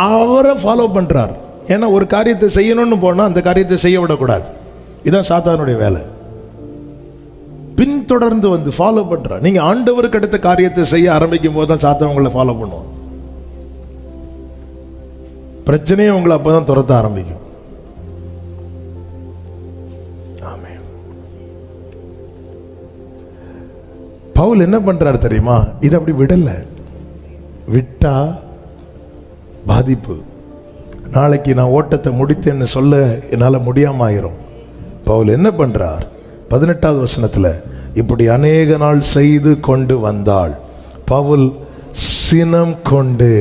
அவரை ஃபாலோ பண்றார். ஏன்னா ஒரு காரியத்தை செய்யணும்னு போனா அந்த காரியத்தை செய்ய விடக்கூடாது. இதுதான் சாத்தானுடைய வேலை. பின்தொடர்ந்து வந்து ஃபாலோ பண்றார். நீங்க ஆண்டவருக்கு அடுத்த காரியத்தை செய்ய ஆரம்பிக்கும் போது தான் சாத்தான் உங்களை ஃபாலோ பண்ணுவோம். பிரச்சனையே உங்களை அப்பதான் துரத்த ஆரம்பிக்கும். பவுல் என்ன பண்றாரு தெரியுமா? இது அப்படி விடல. விட்டா பாதிப்பு. நாளைக்கு நான் ஓட்டத்தை முடித்தேன்னு சொல்ல என்னால் முடியாம ஆயிரும். பவுல் என்ன பண்றார்? 18வது வசனத்துல, இப்படி அநேக நாள் செய்து கொண்டு வந்தாள். பவுல் சினம் கொண்டு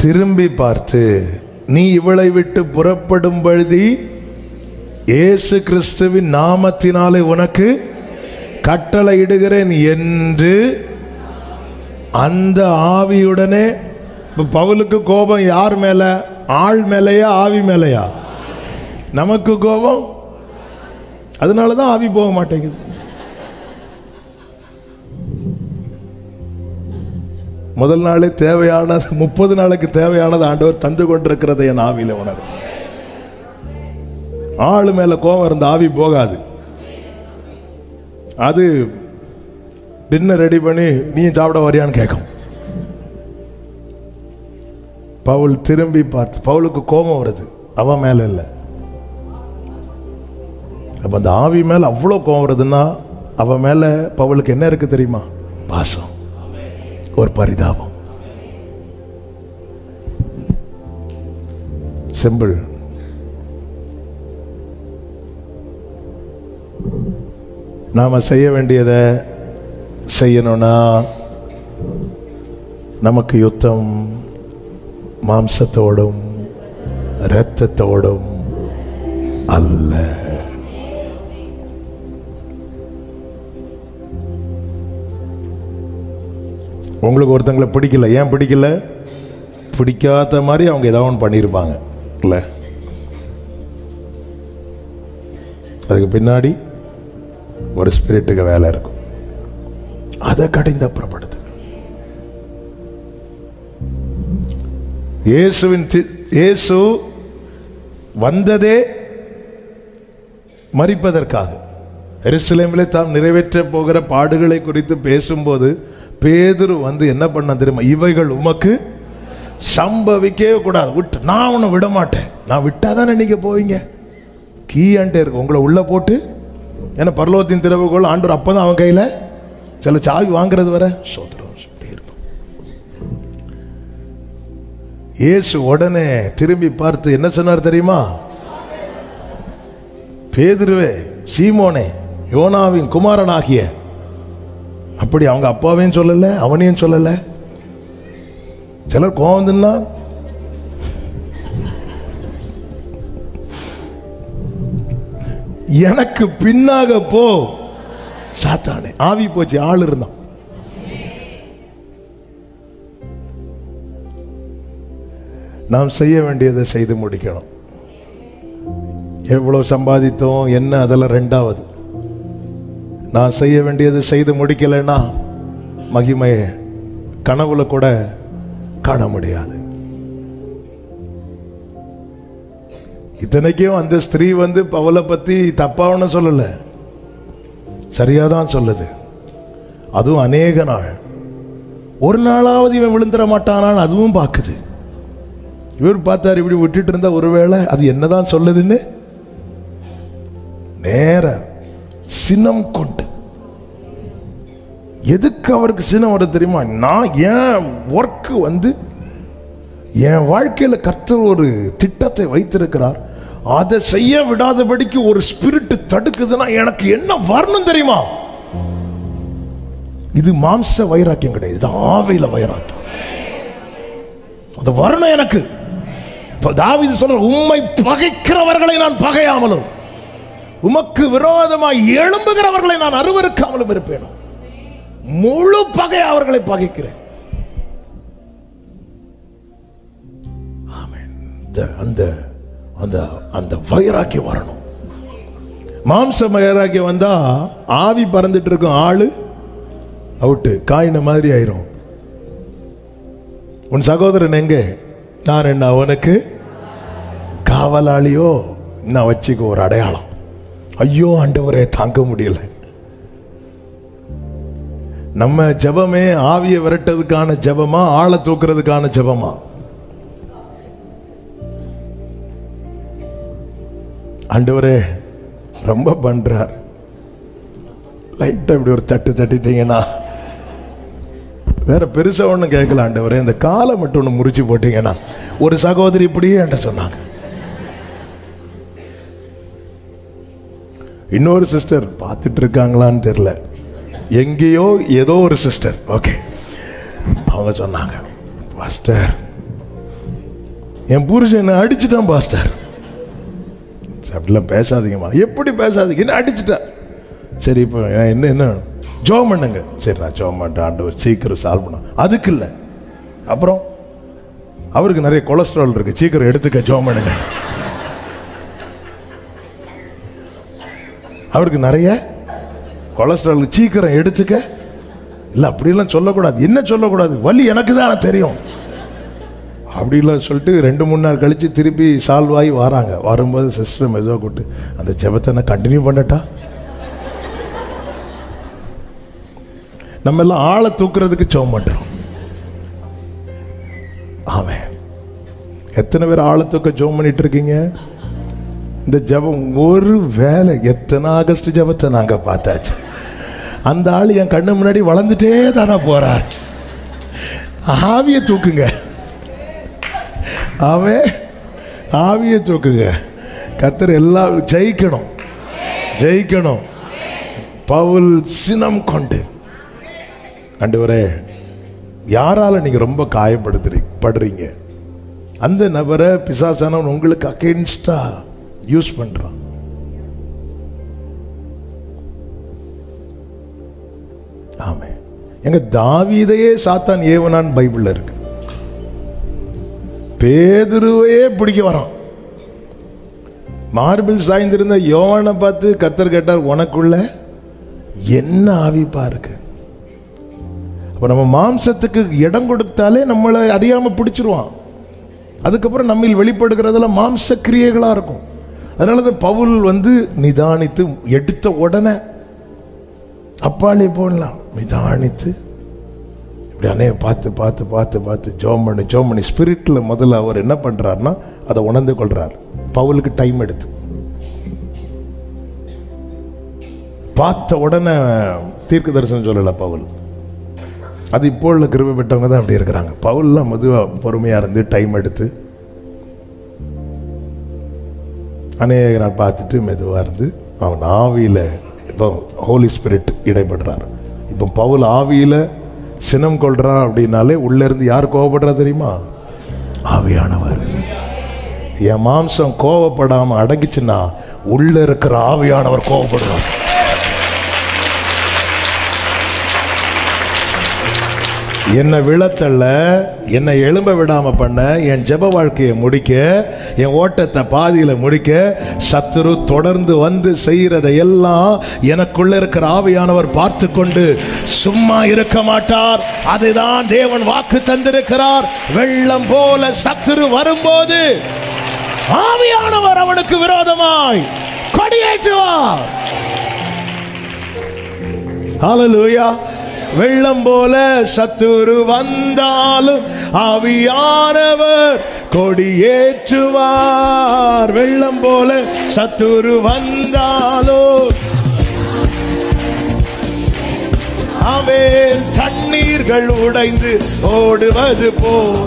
திரும்பி பார்த்து, நீ இவளை விட்டு புறப்படும் பொழுது இயேசு கிறிஸ்துவின் நாமத்தினாலே உனக்கு கட்டளை இடுகிறேன் என்று அந்த ஆவியுடனே. பவுலுக்கு கோபம் யார் மேல? ஆள் மேலையா ஆவி மேலையா? நமக்கு கோபம், அதனாலதான் ஆவி போக மாட்டேங்குது. முதல் நாளே தேவையானது, 30 நாளுக்கு தேவையானது ஆண்டவர் தந்து கொண்டிருக்கிறது என் ஆவியில உணர். ஆளு மேல கோபம் இருந்த ஆவி போகாது. அது டின்னர் ரெடி பண்ணி நீயும் சாப்பிட வரியான்னு கேட்கும். பவுல் திரும்பி பார்த்து, பவுலுக்கு கோபம் வருது, அவன் மேல இல்லை. அப்ப அந்த ஆவி மேல அவ்வளோ கோபம் வருதுன்னா அவன் மேல பவுலுக்கு என்ன இருக்கு தெரியுமா? பாசம், ஒரு பரிதாபம். சிம்பிள். நாம செய்ய வேண்டியதை செய்யணும்னா நமக்கு யுத்தம் மாம்சத்தோடும் இரத்தத்தோடும் அல்ல. உங்களுக்கு ஒருத்தங்களை பிடிக்கல, ஏன் பிடிக்கல? பிடிக்காத மாதிரி அவங்க ஏதாவது ஒன்று பண்ணியிருப்பாங்க இல்லை? அதுக்கு பின்னாடி ஒரு ஸ்பிரிட்டுக்கு வேலை இருக்கும். அதை கடிந்தப்புறப்படுது. இயேசு வந்ததே மரிப்பதற்காக. எருசலேமிலே தாம் நிறைவேற்ற போகிற பாடுகளை குறித்து பேசும்போது பேதுரு வந்து என்ன பண்ண தெரியுமா? இவைகள் உமக்கு சம்பவிக்கவே கூடாது, விட்டு நான் உன்னை விட மாட்டேன். நான் விட்டாதானே நீங்க போவீங்க. கீயான்ட்டே இருக்கு உங்களை உள்ள போட்டு. ஏன்னா பரலோகத்தின் திறவுகோள் ஆண்டவர் அப்பதான் அவன் கையில சில சாவி வாங்குறது வர சோத்திரம். இயேசு உடனே திரும்பி பார்த்து என்ன சொன்னார் தெரியுமா? பேதுருவே, சீமோனே, யோனாவின் குமாரனாகிய. அப்படி அவங்க அப்பாவையும் சொல்லல, அவனையும் சொல்லல. சிலர் கோவம்னா எனக்கு பின்னாக போ சாத்தானே. ஆவி போச்சு, ஆள் இருந்தான். நாம் செய்ய வேண்டியதை செய்து முடிக்கணும். எவ்வளவு சம்பாதித்தோம் என்ன அதெல்லாம் ரெண்டாவது. நான் செய்ய வேண்டியதை செய்து முடிக்கலைன்னா மகிமையை கனவுல கூட காண முடியாது. இத்தனைக்கும் அந்த ஸ்திரீ வந்து பவுலை பத்தி தப்பாவன்னு சொல்லல, சரியாதான் சொல்லுது. அதுவும் அநேக நாள், ஒரு நாளாவது இவன் விழுந்துட மாட்டானான்னு அதுவும் பார்க்குது. இவர் பார்த்தார், இப்படி விட்டுட்டு இருந்தா ஒருவேளை அது என்னதான் சொல்லுதுன்னு நேர சினம் கொண்டு. எதுக்கு அவருக்கு சினம் வர தெரியுமா? நான் என் ஒர்க் வந்து என் வாழ்க்கையில கர்த்தர் ஒரு திட்டத்தை வைத்திருக்கிறார், அதை செய்ய விடாதபடிக்கு ஒரு ஸ்பிரிட் தடுக்குதுன்னா எனக்கு என்ன வரணும் தெரியுமா? இது மாம்ச வைராக்கியம் கிடையாது, இது ஆவியில வைராக்கியம். அது வரணும் எனக்கு. தாவீது சொல்ற, உம்மை பகைக்கிறவர்களை நான் பகையாமலும் உமக்கு விரோதமாய் எழும்புகிறவர்களை நான் அருவருக்காமலும் இருப்பேன். முழு பகை அவர்களை பகைக்கிறேன். அந்த அந்த அந்த வைராக்கியம் வரணும். மாம்ச வைராக்கியம் வந்தா ஆவி பறந்துட்டு இருக்கும், ஆளு அவுட்டு, காயின மாதிரி ஆயிரும். உன் சகோதரன் எங்க? நான் என்ன அவனுக்கு காவலாளியோ? நான் வச்சுக்க ஒரு அடையாளம். ஐயோ ஆண்டவரே தாங்க முடியல. நம்ம ஜெபமே ஆவியை விரட்டதுக்கான ஜெபமா, ஆளை தூக்குறதுக்கான ஜெபமா? ஆண்டவரே ரொம்ப பண்றார், லைட்டா இப்படி ஒரு தட்டு தட்டிட்டீங்கன்னா வேற பெருசா ஒண்ணு கேட்கல. ஆண்டவரே இந்த காலை மட்டும் ஒண்ணு முறிச்சு போட்டீங்கன்னா. ஒரு சகோதரி இப்படியே என்கிட்ட சொன்னாங்க. இன்னொரு சிஸ்டர் பார்த்துட்டு இருக்காங்களான்னு தெரியல, எங்கேயோ ஏதோ ஒரு சிஸ்டர், ஓகே, அவங்க சொன்னாங்க, பாஸ்டர் என் புருஷன் என்ன அடிச்சுட்டான் பாஸ்டர். அப்படிலாம் பேசாதீங்கம்மா. எப்படி பேசாதீங்க, என்ன அடிச்சுட்டேன். சரி இப்போ என்ன ஜோம் பண்ணுங்க. சரி நான் ஜோம் பண்ணுறேன், ஆண்டவர் சீக்கிரம் சால்வ் பண்ண. அதுக்கு இல்லை, அப்புறம் அவருக்கு நிறைய கொலஸ்ட்ரால் இருக்கு, சீக்கிரம் எடுத்துக்க ஜோம் பண்ணுங்க. அவருக்கு நிறைய கொலஸ்ட்ரால், சீக்கிரம் எடுத்துக்க. இல்லை அப்படிலாம் சொல்லக்கூடாது. என்ன சொல்லக்கூடாது, வலி எனக்கு தான் தெரியும் அப்படிலாம் சொல்லிட்டு 2-3 நாள் கழித்து திருப்பி சால்வ் ஆகி வராங்க. வரும்போது சிஸ்டர் மெதுவாக கூப்பிட்டு, அந்த ஜெபத்தை நான் கண்டினியூ பண்ணட்டா? நம்ம எல்லாம் ஆளை தூக்குறதுக்கு ஜெபம் பண்றோம். ஆமென். எத்தனை பேர் ஆளை தூக்க ஜெபம் பண்ணிட்டு இருக்கீங்க? இந்த ஜெபம் ஒரு வேலை. எத்தனை ஆகஸ்ட் ஜெபத்தை நாங்க பார்த்தாச்சு. அந்த ஆள் என் கண்ணு முன்னாடி வளர்ந்துட்டே தானே போறார். ஆவியை தூக்குங்க, அவன் ஆவியை தூக்குங்க. கர்த்தர் எல்லாம் ஜெயிக்கணும், ஜெயிக்கணும். பவுல் சினம் கொண்டு, ஆண்டவரே யாரால நீங்க ரொம்ப காயப்படுறீங்க, அந்த நபரை பிசாசானவன் உங்களுக்கு அகெயின்ஸ்டா யூஸ் பண்றான். ஆமே. எங்க தாவீதையே சாத்தான் ஏவனான் பைபிள்ல இருக்கு. பேதுருவையே பிடிக்க வரான். மார்பிள் சாய்ந்திருந்த யோவானை பார்த்து கர்த்தர் கேட்டார், உனக்குள்ள என்ன ஆவிப்பா இருக்கு? அப்ப நம்ம மாம்சத்துக்கு இடம் கொடுத்தாலே நம்மளை அறியாம பிடிச்சிருவான். அதுக்கப்புறம் நம்ம வெளிப்படுகிறதுல மாம்ச கிரியைகளா இருக்கும். அதனாலதான் பவுல் நிதானித்து எடுத்த உடனே அப்பாலே போடலாம், நிதானித்து இப்படி அணைய பார்த்து பார்த்து பார்த்து பார்த்து ஜோம் பண்ணி ஸ்பிரிட்ல முதல்ல அவர் என்ன பண்றாருன்னா அதை உணர்ந்து கொள்றார். பவுலுக்கு டைம் எடுத்து பார்த்த உடனே தீர்க்க தரிசனம் சொல்லல பவுல். அது இப்போ உள்ள கிருபை பெற்றவங்க தான் அப்படி இருக்கிறாங்க. பவுல்லாம் மெதுவா பொறுமையா இருந்து டைம் எடுத்து அநேக நாள் பார்த்துட்டு மெதுவா இருந்து அவன் ஆவியில இப்போ ஹோலி ஸ்பிரிட் இடைப்படுறார். இப்போ பவுல் ஆவியில சினம் கொள்றான் அப்படின்னாலே உள்ள இருந்து யார் கோவப்படுறா தெரியுமா? ஆவியானவர். என் மாம்சம் கோவப்படாம அடங்கிச்சுன்னா உள்ள இருக்கிற ஆவியானவர் கோவப்படுறார். என்னை விழத்தள்ள, என்னை எழும்ப விடாம பண்ண, என் ஜெப வாழ்க்கையை முடிக்க, என் ஓட்டத்தை பாதியில முடிக்க சத்துரு தொடர்ந்து செய்யறதை எல்லாம் எனக்குள்ள இருக்கிற ஆவியானவர் பார்த்து கொண்டு சும்மா இருக்க மாட்டார். அதுதான் தேவன் வாக்கு தந்திருக்கிறார். வெள்ளம் போல சத்துரு வரும்போது ஆவியானவர் அவனுக்கு விரோதமாய் கொடியேற்றுவார். ஹல்லேலூயா. வெள்ளம் போல சத்துரு வந்தாலும் ஆவியானவர் கொடியேற்றுவார். வெள்ளம் போல சத்துரு வந்தாலும் அவன் தண்ணீர்கள் உடைந்து ஓடுவது போல்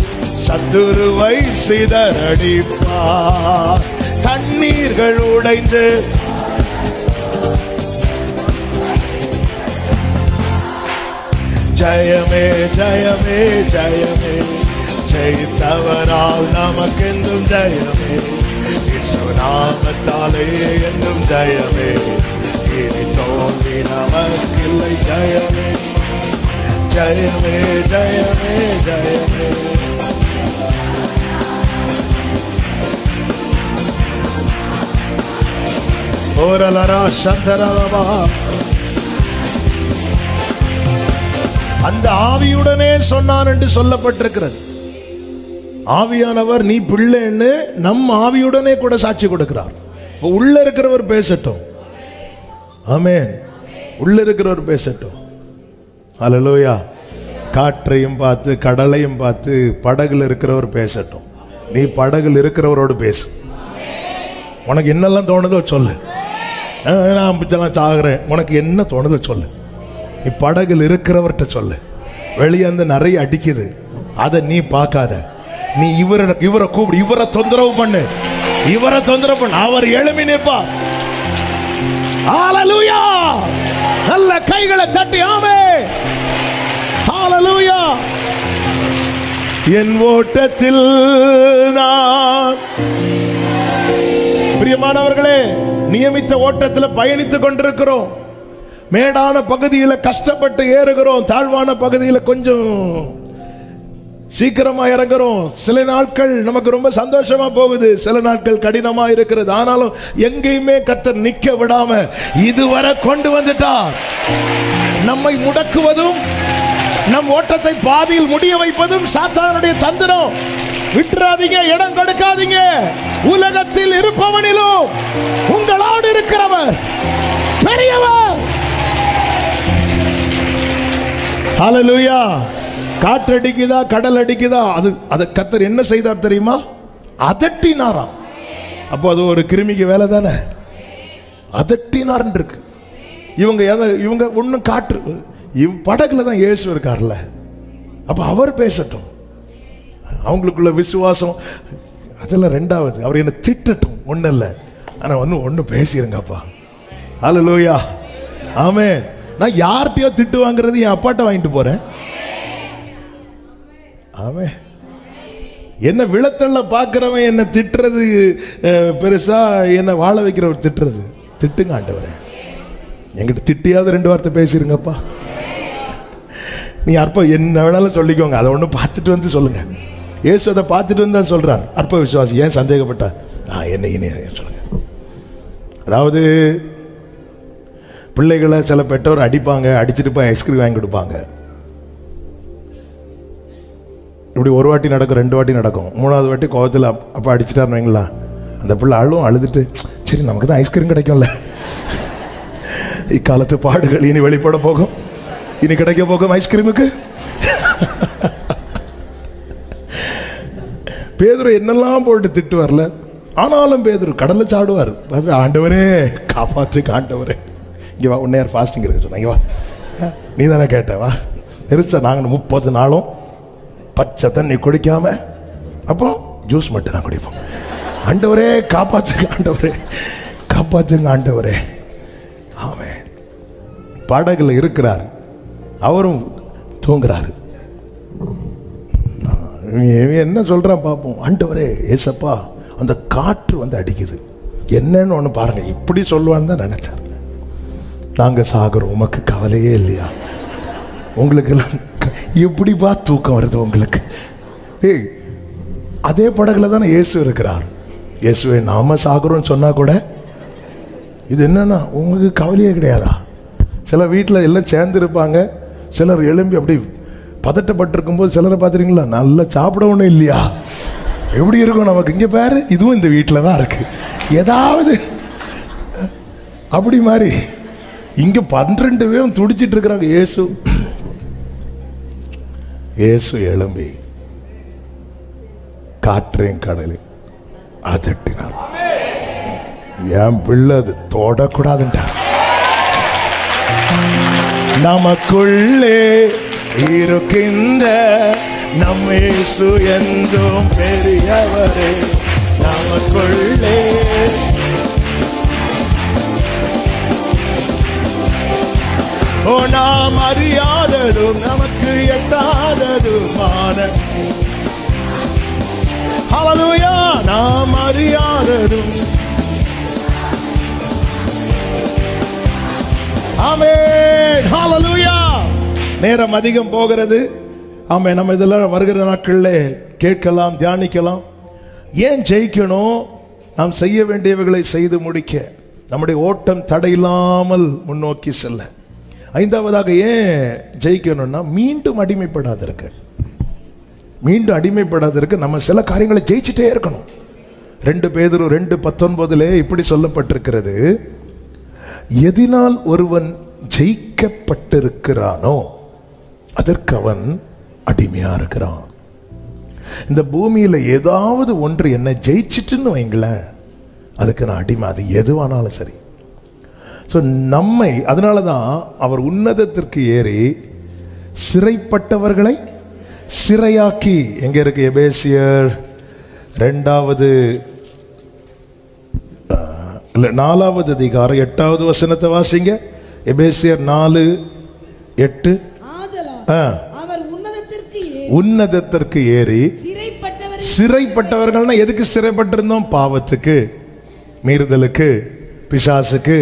சத்துருவை சிதறடிப்பார். தண்ணீர்கள் உடைந்து ஜெயமே ஜெயமே ஜெயமே, ஜெயித்தவரால் நமக்கென்றும் ஜெயமே, இயேசு நாமத்தாலே என்றும் ஜெயமே, இனி தோல்வி நமக்கில்லை. ஜெயமே ஜெயமே ஜெயமே ஜெயமே. ஓரலரா சந்தரவா. அந்த ஆவியுடனே சொன்னான் என்று சொல்லப்பட்டிருக்கிறது. ஆவியானவர் நீ பிள்ளைன்னு நம் ஆவியுடனே கூட சாட்சி கொடுக்கிறார். உள்ள இருக்கிறவர் பேசட்டும். ஆமென். உள்ள இருக்கிறவர் பேசட்டும். ஹல்லேலூயா. காற்றையும் பார்த்து கடலையும் பார்த்து படகுல இருக்கிறவர் பேசட்டும். நீ படகுல இருக்கிறவரோடு பேசு. உனக்கு என்னெல்லாம் தோணுதோ சொல்லு. நான் சாகுறேன், உனக்கு என்ன தோணுதோ சொல்லு. நீ படகுல இருக்கிறவர்கிட்ட சொல்லு. வெளியே அந்த நிறைய அடிக்குது, அதை நீ பார்க்காத. நீ இவரை கூப்பிடு, இவரை தொந்தரவு பண்ணு, அவர் எழுமி நிற்பார். ஹல்லேலூயா. நல்ல கைகளை தட்டி ஆமென். ஹல்லேலூயா. என் ஓட்டத்தில் நான் பிரியமானவர்களே, நியமித்த ஓட்டத்தில் பயணித்துக் கொண்டிருக்கிறோம். மேடான பகுதியில் கஷ்டப்பட்டு ஏறுகிறோம், தாழ்வான பகுதியில் கொஞ்சம் சீக்கிரமா இறங்குறோம். சில நாட்கள் நமக்கு ரொம்ப சந்தோஷமா போகுது, சில நாட்கள் கடினமா இருக்கிறது. ஆனாலும் எங்கேயுமே கர்த்தர் நிக்க விடாம இதுவரை கொண்டு வந்துட்டார். நம்மை முடக்குவதும் நம் ஓட்டத்தை பாதியில் முடிய வைப்பதும் சாத்தானுடைய தந்திரம். விட்டுறாதீங்க, இடம் கொடுக்காதீங்க. உலகத்தில் இருப்பவனிலும் உங்களோடு இருக்கிறவர் பெரியவர். ஹல்லேலூயா. காற்றடிக்குதா, கடல் அடிக்குதா, அது கர்த்தர் என்ன செய்தார் தெரியுமா? அதட்டினாராம். அப்போ அது ஒரு கிருமிக்கு வேலை தானே. அதட்டினார் இருக்கு. இவங்க ஒன்னும் காற்று படகுல தான் இயேசு இருக்கார்ல, அப்ப அவர் பேசட்டும். அவங்களுக்குள்ள விசுவாசம் அதெல்லாம் ரெண்டாவது. அவர் என்ன திட்டட்டும், ஒன்னும் இல்லை, ஆனா ஒன்னு பேசிருங்கப்பா. ஹல்லேலூயா, ஆமென். நான் யார்கிட்டயோ திட்டு வாங்குறது என் அப்பாட்ட வாங்கிட்டு போறேன். ஆமென். என்ன விளத்தள்ள பார்க்கிறவன் என்ன திட்டுறது பெருசா, என்ன வாழ வைக்கிறவர் திட்டுறது. திட்டுங்க ஆண்டவரே, என்கிட்ட திட்டியாவது 2 வார்த்தை பேசிருங்கப்பா. நீ அற்ப என்ன வேணாலும் சொல்லிக்கோங்க, அதை ஒன்று பார்த்துட்டு வந்து சொல்லுங்க. இயேசு அதை பார்த்துட்டு வந்து தான் சொல்றார். அற்ப விசுவாசி ஏன் சந்தேகப்பட்டா? என்ன சொல்லுங்க. அதாவது பிள்ளைகளை சில பெற்றோர் அடிப்பாங்க, அடிச்சுட்டு போய் ஐஸ்கிரீம் வாங்கி கொடுப்பாங்க. இப்படி ஒரு வாட்டி நடக்கும், 2 வாட்டி நடக்கும். 3வது வாட்டி கோவத்தில் அப்பா அடிச்சுட்டாருன்னு வைங்களா, அந்த பிள்ளை அழுதுட்டு சரி நமக்கு தான் ஐஸ்கிரீம் கிடைக்கும்ல, இக்காலத்து பாடுகள் இனி வெளிப்பட போகும், இனி கிடைக்க போகும் ஐஸ்கிரீமுக்கு. பேதுரு என்னெல்லாம் போட்டு திட்டு வரல, ஆனாலும் பேதுரு கடல்ல சாடுவார். ஆண்டவரே காப்பாத்து, ஆண்டவரே இங்கே வா, உன்னையார் ஃபாஸ்டிங் இருக்கு சொன்னாங்க, வா நீ தானே கேட்ட, வா பெருசா. நாங்கள் 30 நாளும் பச்சை தண்ணி குடிக்காம அப்போ ஜூஸ் மட்டும் தான் குடிப்போம். ஆண்டவரே காப்பாத்துங்க, ஆண்டவரே காப்பாத்துங்க, ஆண்டவரே. ஆமே, படகுல இருக்கிறாரு, அவரும் தூங்குறாரு. என்ன சொல்றான் பார்ப்போம். ஆண்டவரே ஏசப்பா, அந்த காற்று வந்து அடிக்குது, என்னன்னு ஒன்று பாருங்க. இப்படி சொல்லுவான்னு தான் நினைச்சார். நாங்க சாகுறோம், உமக்கு கவலையே இல்லையா? உங்களுக்கு எல்லாம் எப்படிப்பா தூக்கம் வருது உங்களுக்கு? ஏய், அதே படகுல தானே இயேசு இருக்கிறார். இயேசுவை நாம சாகுறோம்னு சொன்னா கூட இது என்னன்னா உங்களுக்கு கவலையே கிடையாதா? சில வீட்டில் எல்லாம் சேர்ந்து இருப்பாங்க, சிலர் எழும்பி அப்படி பதட்டப்பட்டிருக்கும் போது சிலரை பார்த்துறீங்களா, நல்லா சாப்பிட ஒன்றும் இல்லையா, எப்படி இருக்கும் நமக்கு. இங்கே பாரு, இதுவும் இந்த வீட்டில் தான் இருக்கு, ஏதாவது அப்படி மாதிரி. இங்க 12 பேரும் துடிச்சிட்டு இருக்கிறாங்க. இயேசு எழும்பி காற்றையும் கடலையும் அதட்டினார். என் பிள்ளை அது தொடக்கூடாதுன்றார். நமக்குள்ளே இருக்கின்ற நம்ம இயேசு என்றும் பெரியவரே, நமக்குள்ளே ஓ நாம் அறியாததும் நமக்கு எட்டாததுமான, ஹல்லேலூயா, நாம் அறியாததும். ஆமென், ஹல்லேலூயா. நேரம் அதிகம் போகிறது. ஆமென். நம்ம இதெல்லாம் வருகிற நாட்களில் கேட்கலாம், தியானிக்கலாம். ஏன் ஜெயிக்கணும்? நாம் செய்ய வேண்டியவைகளை செய்து முடிக்க, நம்முடைய ஓட்டம் தடையில்லாமல் முன்னோக்கி செல்ல. 5வதாக ஏன் ஜெயிக்கணும்னா, மீண்டும் அடிமைப்படாதிருக்க. மீண்டும் அடிமைப்படாதிருக்க நம்ம சில காரியங்களை ஜெயிச்சுட்டே இருக்கணும். 2 பேதுரு 2:19 இப்படி சொல்லப்பட்டிருக்கிறது, எதினால் ஒருவன் ஜெயிக்கப்பட்டிருக்கிறானோ அதற்கு அவன் அடிமையா இருக்கிறான். இந்த பூமியில ஏதாவது ஒன்று என்ன ஜெயிச்சிட்டுன்னு வைங்களேன், அதுக்கு நான் அடிமை. அது எதுவானாலும் சரி. ஸோ நம்மை, அதனால தான் அவர் உன்னதத்திற்கு ஏறி சிறைப்பட்டவர்களை சிறையாக்கி, எங்க இருக்கு? எபேசியர் 2வது 4வது அதிகாரம் 8வது வசனத்தை வாசிங்க. எபேசியர் 4:8. அவர் உன்னதத்திற்கு ஏறி சிறைப்பட்டவர்கள்னா எதுக்கு சிறைப்பட்டிருந்தோம்? பாவத்துக்கு. மீறுதலுக்கு, பிசாசுக்கு,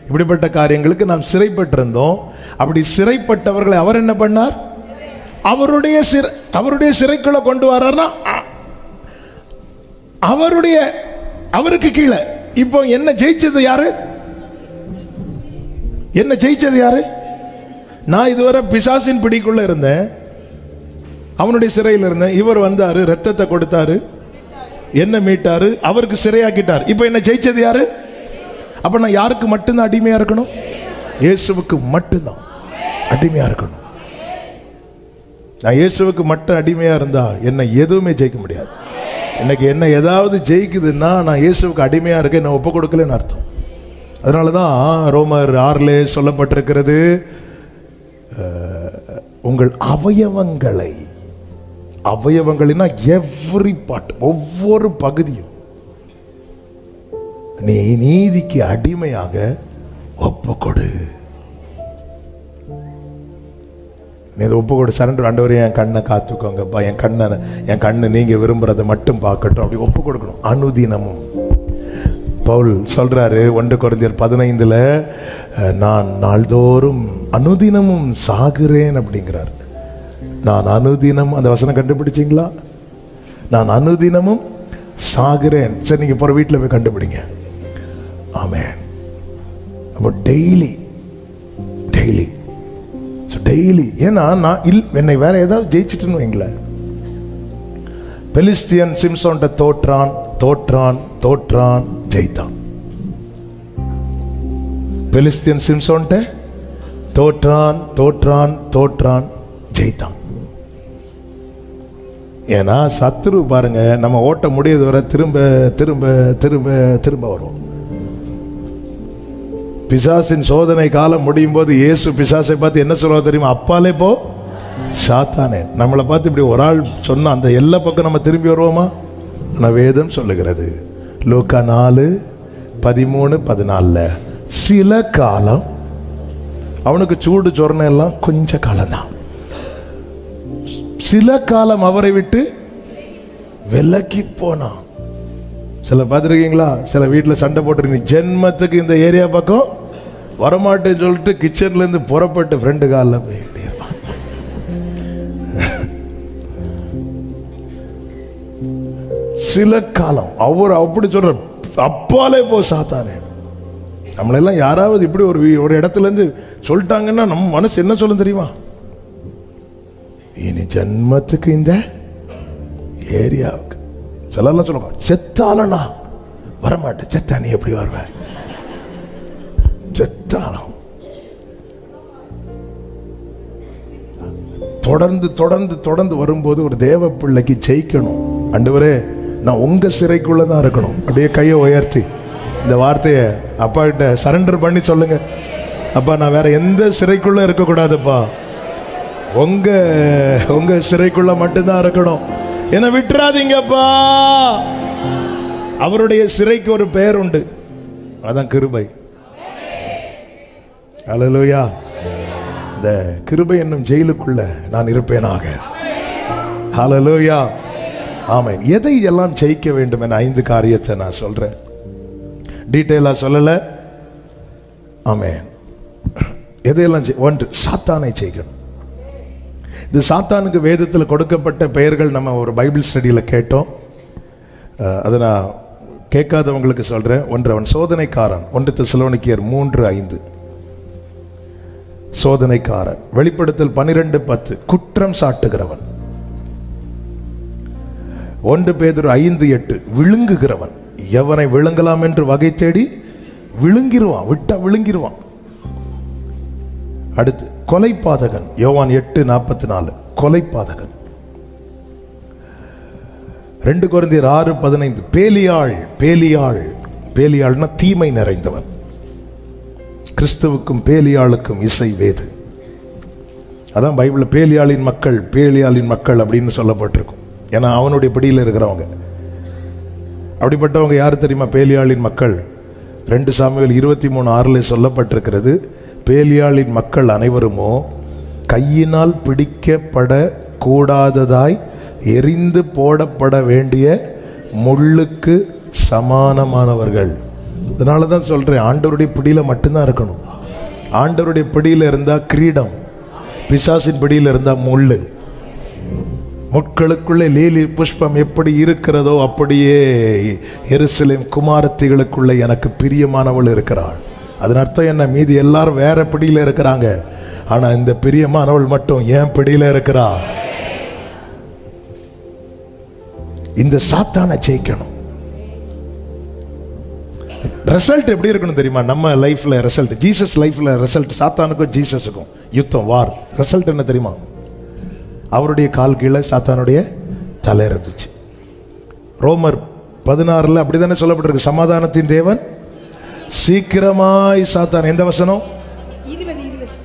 இப்படிப்பட்ட காரியங்களுக்கு நாம் சிறைப்பட்டிருந்தோம். அப்படி சிறைப்பட்டவர்களை அவர் என்ன பண்ணார்? அவருடைய சிறைக்குள்ள கொண்டு வர்றார்னா அவருக்கு கீழே. இப்போ என்ன ஜெயிச்சது யாரு? என்ன ஜெயிச்சது யாரு? நான் இதுவரை பிசாசின் பிடிக்குள்ள இருந்தேன், அவனுடைய சிறையில் இருந்தேன். இவர் வந்தாரு, ரத்தத்தை கொடுத்தாரு, என்ன மீட்டாரு, அவருக்கு சிறையாக்கிட்டார். இப்போ என்ன ஜெயிச்சது யாரு? அப்ப நான் யாருக்கு மட்டும்தான் அடிமையா இருக்கணும்? இயேசுவுக்கு மட்டும்தான் அடிமையா இருக்கணும். நான் இயேசுவுக்கு மட்டும் அடிமையா இருந்தா என்ன எதுவுமே ஜெயிக்க முடியாது. இன்னைக்கு என்ன ஏதாவது ஜெயிக்குதுன்னா நான் இயேசுவுக்கு அடிமையா இருக்கேன், நான் ஒப்பு கொடுக்கலன்னு அர்த்தம். அதனாலதான் ரோமர் 6 சொல்லப்பட்டிருக்கிறது, உங்கள் அவயவங்களினா எவ்ரி பார்ட், ஒவ்வொரு பகுதியும் நீ நீதிக்கு அடிமையாக ஒப்புக்கொடு. நீ ஒப்புக்கொடு, சரண்டர். ஆண்டவரே என் கண்ணை காத்துக்கோங்கப்பா, என் கண்ணை நீங்க விரும்புறதை மட்டும் பார்க்கட்டும், அப்படி ஒப்பு கொடுக்கணும் அனுதினமும். பவுல் சொல்றாரு 1 கொரிந்தியர் 15 நான் நாள்தோறும் அனுதினமும் சாகுறேன் அப்படிங்கிறார். நான் அனுதினம், அந்த வசனம் கண்டுபிடிச்சிங்களா? நான் அனுதினமும் சாகுறேன். சரி, நீங்க போற வீட்டில் போய் கண்டுபிடிங்க. ஆமென். அப்போ டெய்லி ஏன்னா நான் என்னை வேற ஏதாவது ஜெயிச்சிட்டுன்னு வைங்களேன். பெலிஸ்தியன் சிம்சோன்ட்ட தோற்றான் ஜெயித்தான். பெலிஸ்தியன் சிம்சோன்ட்ட தோற்றான் ஜெயித்தான். ஏன்னா சத்துரு பாருங்க, நம்ம ஓட்ட முடியாது வர திரும்ப திரும்ப திரும்ப திரும்ப வரும். பிசாசின் சோதனை காலம் முடியும் போது இயேசு பிசாசை பார்த்து என்ன சொல்லுவா தெரியுமா? அப்பாலே போ சாத்தானே. நம்மளை பார்த்து இப்படி ஒரு ஆள் சொன்னா அந்த எல்லா பக்கம் நம்ம திரும்பி வருவோமா? நான் வேதம் சொல்லுகிறது லூக்கா 4:13-14 சில காலம் அவனுக்கு சூடு சொரணை எல்லாம் கொஞ்ச காலம்தான். சில காலம் அவரை விட்டு விலக்கி போனான். சில பார்த்துருக்கீங்களா? சில வீட்டில் சண்டை போட்டுருக்கீங்க, ஜென்மத்துக்கு இந்த ஏரியா பக்கம் வரமாட்டேன்னு சொல்லிட்டு கிச்சன்ல இருந்து புறப்பட்டு ஃப்ரெண்டு காலில் போயிட்டே இருப்பான். சில காலம் அவர் அப்படி சொல்ற, அப்பாலே போ சாத்தானே. நம்மளெல்லாம் யாராவது இப்படி ஒரு இடத்துல இருந்து சொல்லிட்டாங்கன்னா நம்ம மனசு என்ன சொல்லும் தெரியுமா? இனி ஜென்மத்துக்கு இந்த ஏரியாவுக்கு சிலர்லாம் சொல்லுவாங்க, செத்தாலனா வரமாட்டேன். செத்தா நீ எப்படி வருவ? செத்தாலும் தொடர்ந்து தொடர்ந்து தொடர்ந்து வரும்போது ஒரு தேவ பிள்ளைக்கு ஜெயிக்கணும். ஆண்டவரே நான் உங்க சிறைக்குள்ளதான் இருக்கணும். அப்படியே கையை உயர்த்தி இந்த வார்த்தையை அப்பா கிட்ட சரண்டர் பண்ணி சொல்லுங்க. அப்பா நான் வேற எந்த சிறைக்குள்ள இருக்கக்கூடாதுப்பா, உங்க சிறைக்குள்ள மட்டும்தான் இருக்கணும். என்ன விட்டுறாதீங்கப்பா. அவருடைய சிறைக்கு ஒரு பெயர் உண்டு, அதான் கிருபை. அல்லேலூயா. இந்த கிருபை என்னும் ஜெயிலுக்குள்ள நான் இருப்பேனாக. அல்லேலூயா. ஆமென். எதை எல்லாம் ஜெயிக்க வேண்டும் என 5 காரியத்தை நான் சொல்றேன், டீட்டெயிலா சொல்லல. ஆமென். எதையெல்லாம்? 1, சாத்தானை ஜெயிக்கணும். இந்த சாத்தானுக்கு வேதத்தில் கொடுக்கப்பட்ட பெயர்கள் நம்ம ஒரு பைபிள் ஸ்டடியில் கேட்டோம். அதை நான் கேட்காதவங்களுக்கு சொல்றேன். 1, அவன் சோதனைக்காரன். 1 தெசலோனிக்கேயர் 3:5 சோதனைக்காரன். வெளிப்படுத்தல் 12:10 குற்றம் சாட்டுகிறவன். 1 பேதுரு 5:8 விழுங்குகிறவன். எவனை விழுங்கலாம் என்று வகை தேடி விழுங்கிருவான், விட்டா விழுங்கிருவான். அடுத்து கொலைபாதகன். யோவான் 8:44 கொலைபாதகன். 2 கொரிந்தியர் 6:15 பேலியாள்னா தீமை நிறைந்தவன். கிறிஸ்துவுக்கும் பேலியாளுக்கும் இசை வேது. அதான் பைபிள் பேலியாளின் மக்கள் அப்படின்னு சொல்லப்பட்டிருக்கும். ஏன்னா அவனுடைய பிடியில் இருக்கிறவங்க. அப்படிப்பட்டவங்க யாரு தெரியுமா? பேலியாளின் மக்கள். 2 சாமுவேல் 23:6 சொல்லப்பட்டிருக்கிறது, பேலியாளின் மக்கள் அனைவருமோ கையினால் பிடிக்கப்பட கூடாததாய் எரிந்து போடப்பட வேண்டிய முள்ளுக்கு சமானமானவர்கள். அதனால தான் சொல்றேன், ஆண்டவருடைய பிடியில மட்டும்தான் இருக்கணும். ஆண்டவருடைய பிடியில இருந்தா கிரீடம், பிசாசின் பிடியில இருந்தா முள்ளு. முட்களுக்குள்ளே லீலி புஷ்பம் எப்படி இருக்கிறதோ அப்படியே எருசலேம் குமாரத்திகளுக்குள்ளே எனக்கு பிரியமானவள் இருக்கிறாள். அதன் அர்த்தம் என்ன? மீதி எல்லாரும் வேற பிடியில இருக்கிறாங்க, ஆனா இந்த பிரியமானவள் மட்டும் என் பிடியில இருக்கிறா. இந்த சாத்தானை ஜெயிக்கணும். ரிசல்ட் எப்படி இருக்கணும் தெரியுமா? நம்ம லைஃப்ல ரிசல்ட், ஜீசஸ் லைஃப்ல ரிசல்ட், சாத்தானுக்கும் ஜீசஸுக்கும் யுத்தம், வார். ரிசல்ட் என்ன தெரியுமா? அவருடைய கால் கீழே சாத்தானுடைய தலை இருந்துச்சு. ரோமர் 16 அப்படித்தானே சொல்லப்பட்டிருக்கு, சமாதானத்தின் தேவன் சீக்கிரமாய் சாத்தான். எந்த வசனம்?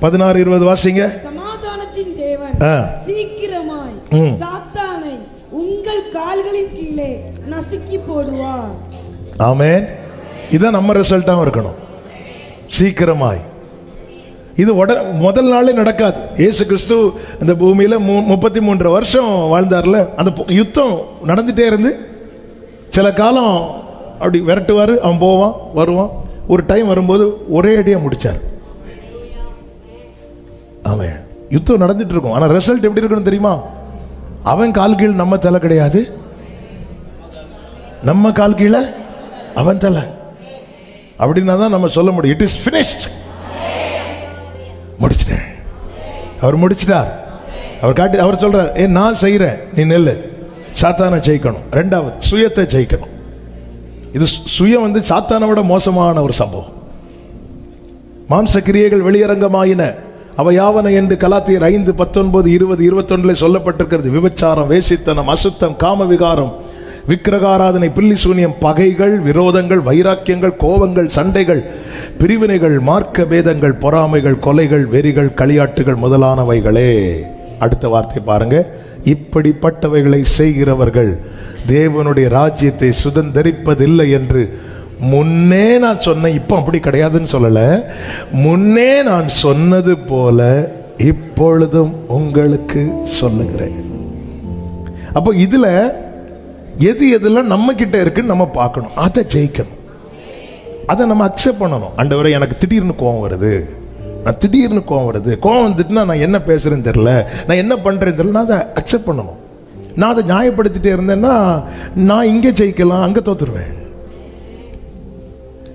16-20 வாசிங்க. சமாதானத்தின் தேவன் சீக்கிரமாய் சாத்தானை உங்கள் கால்களின் கீழே நசுக்கி போடுவார். ஆமென். இதான் நம்ம ரிசல்ட்டாகவும் இருக்கணும், சீக்கிரமாய். இது முதல் நாளே நடக்காது. இயேசு கிறிஸ்து இந்த பூமியில 33 வருஷம் வாழ்ந்தார்ல, அந்த யுத்தம் நடந்துட்டே இருந்து சில காலம் அப்படி விரட்டுவார், அவன் போவான் வருவான். ஒரு டைம் வரும்போது ஒரே அடியா முடிச்சார். அவன் யுத்தம் நடந்துட்டு இருக்கும், ஆனா ரிசல்ட் எப்படி இருக்கணும் தெரியுமா? அவன் கால் கீழ் நம்ம தலை கிடையாது, நம்ம கால் கீழ அவன் தலை. அப்படின்னா தான் நம்ம சொல்ல முடியும், இட் இஸ் ஃபினிஷ்ட். முடிச்சிட்டேன், அவர் முடிச்சிட்டார். அவர் சொல்றார், நான் செய்யறேன், நீ நெல்லு. சாத்தானை ஜெயிக்கணும். ரெண்டாவது, சுயத்தை ஜெயிக்கணும். இது சுயம் சாத்தானை விட மோசமான ஒரு சம்பவம். மாம்ச கிரியைகள் வெளியரங்கமாயின, அவை யாவன என்று கலாத்தியர் 5, 19, 20, 21 சொல்லப்பட்டிருக்கிறது. விபச்சாரம், வேசித்தனம், அசுத்தம், காம விகாரம், விக்கிரகாராதனை, பில்லி சூனியம், பகைகள், விரோதங்கள், வைராக்கியங்கள், கோபங்கள், சண்டைகள், பிரிவினைகள், மார்க்க பேதங்கள், பொறாமைகள், கொலைகள், வெறிகள், களியாட்டுகள் முதலானவைகளே. அடுத்த வார்த்தை பாருங்க. இப்படிப்பட்டவைகளை செய்கிறவர்கள் தேவனுடைய ராஜ்யத்தை சுதந்தரிப்பதில்லை என்று முன்னே நான் சொன்னேன். இப்போ அப்படி கிடையாதுன்னு சொல்லல, முன்னே நான் சொன்னது போல இப்பொழுதும் உங்களுக்கு சொல்லுகிறேன். அப்போ இதுல எது எதுலாம் நம்ம கிட்ட இருக்குன்னு நம்ம பார்க்கணும், அதை ஜெயிக்கணும், அதை நம்ம அக்செப்ட் பண்ணணும். ஆண்டவரே, எனக்கு திடீர்னு கோவம் வருது, கோவம் வந்துட்டுனா நான் என்ன பேசுறேன்னு தெரியல, நான் என்ன பண்றேன்னு தெரியல, நான் அதை அக்செப்ட் பண்ணணும். நான் அதை நியாயப்படுத்திட்டே இருந்தேன்னா நான் இங்கே ஜெயிக்கலாம், அங்கே தோத்துருவேன்.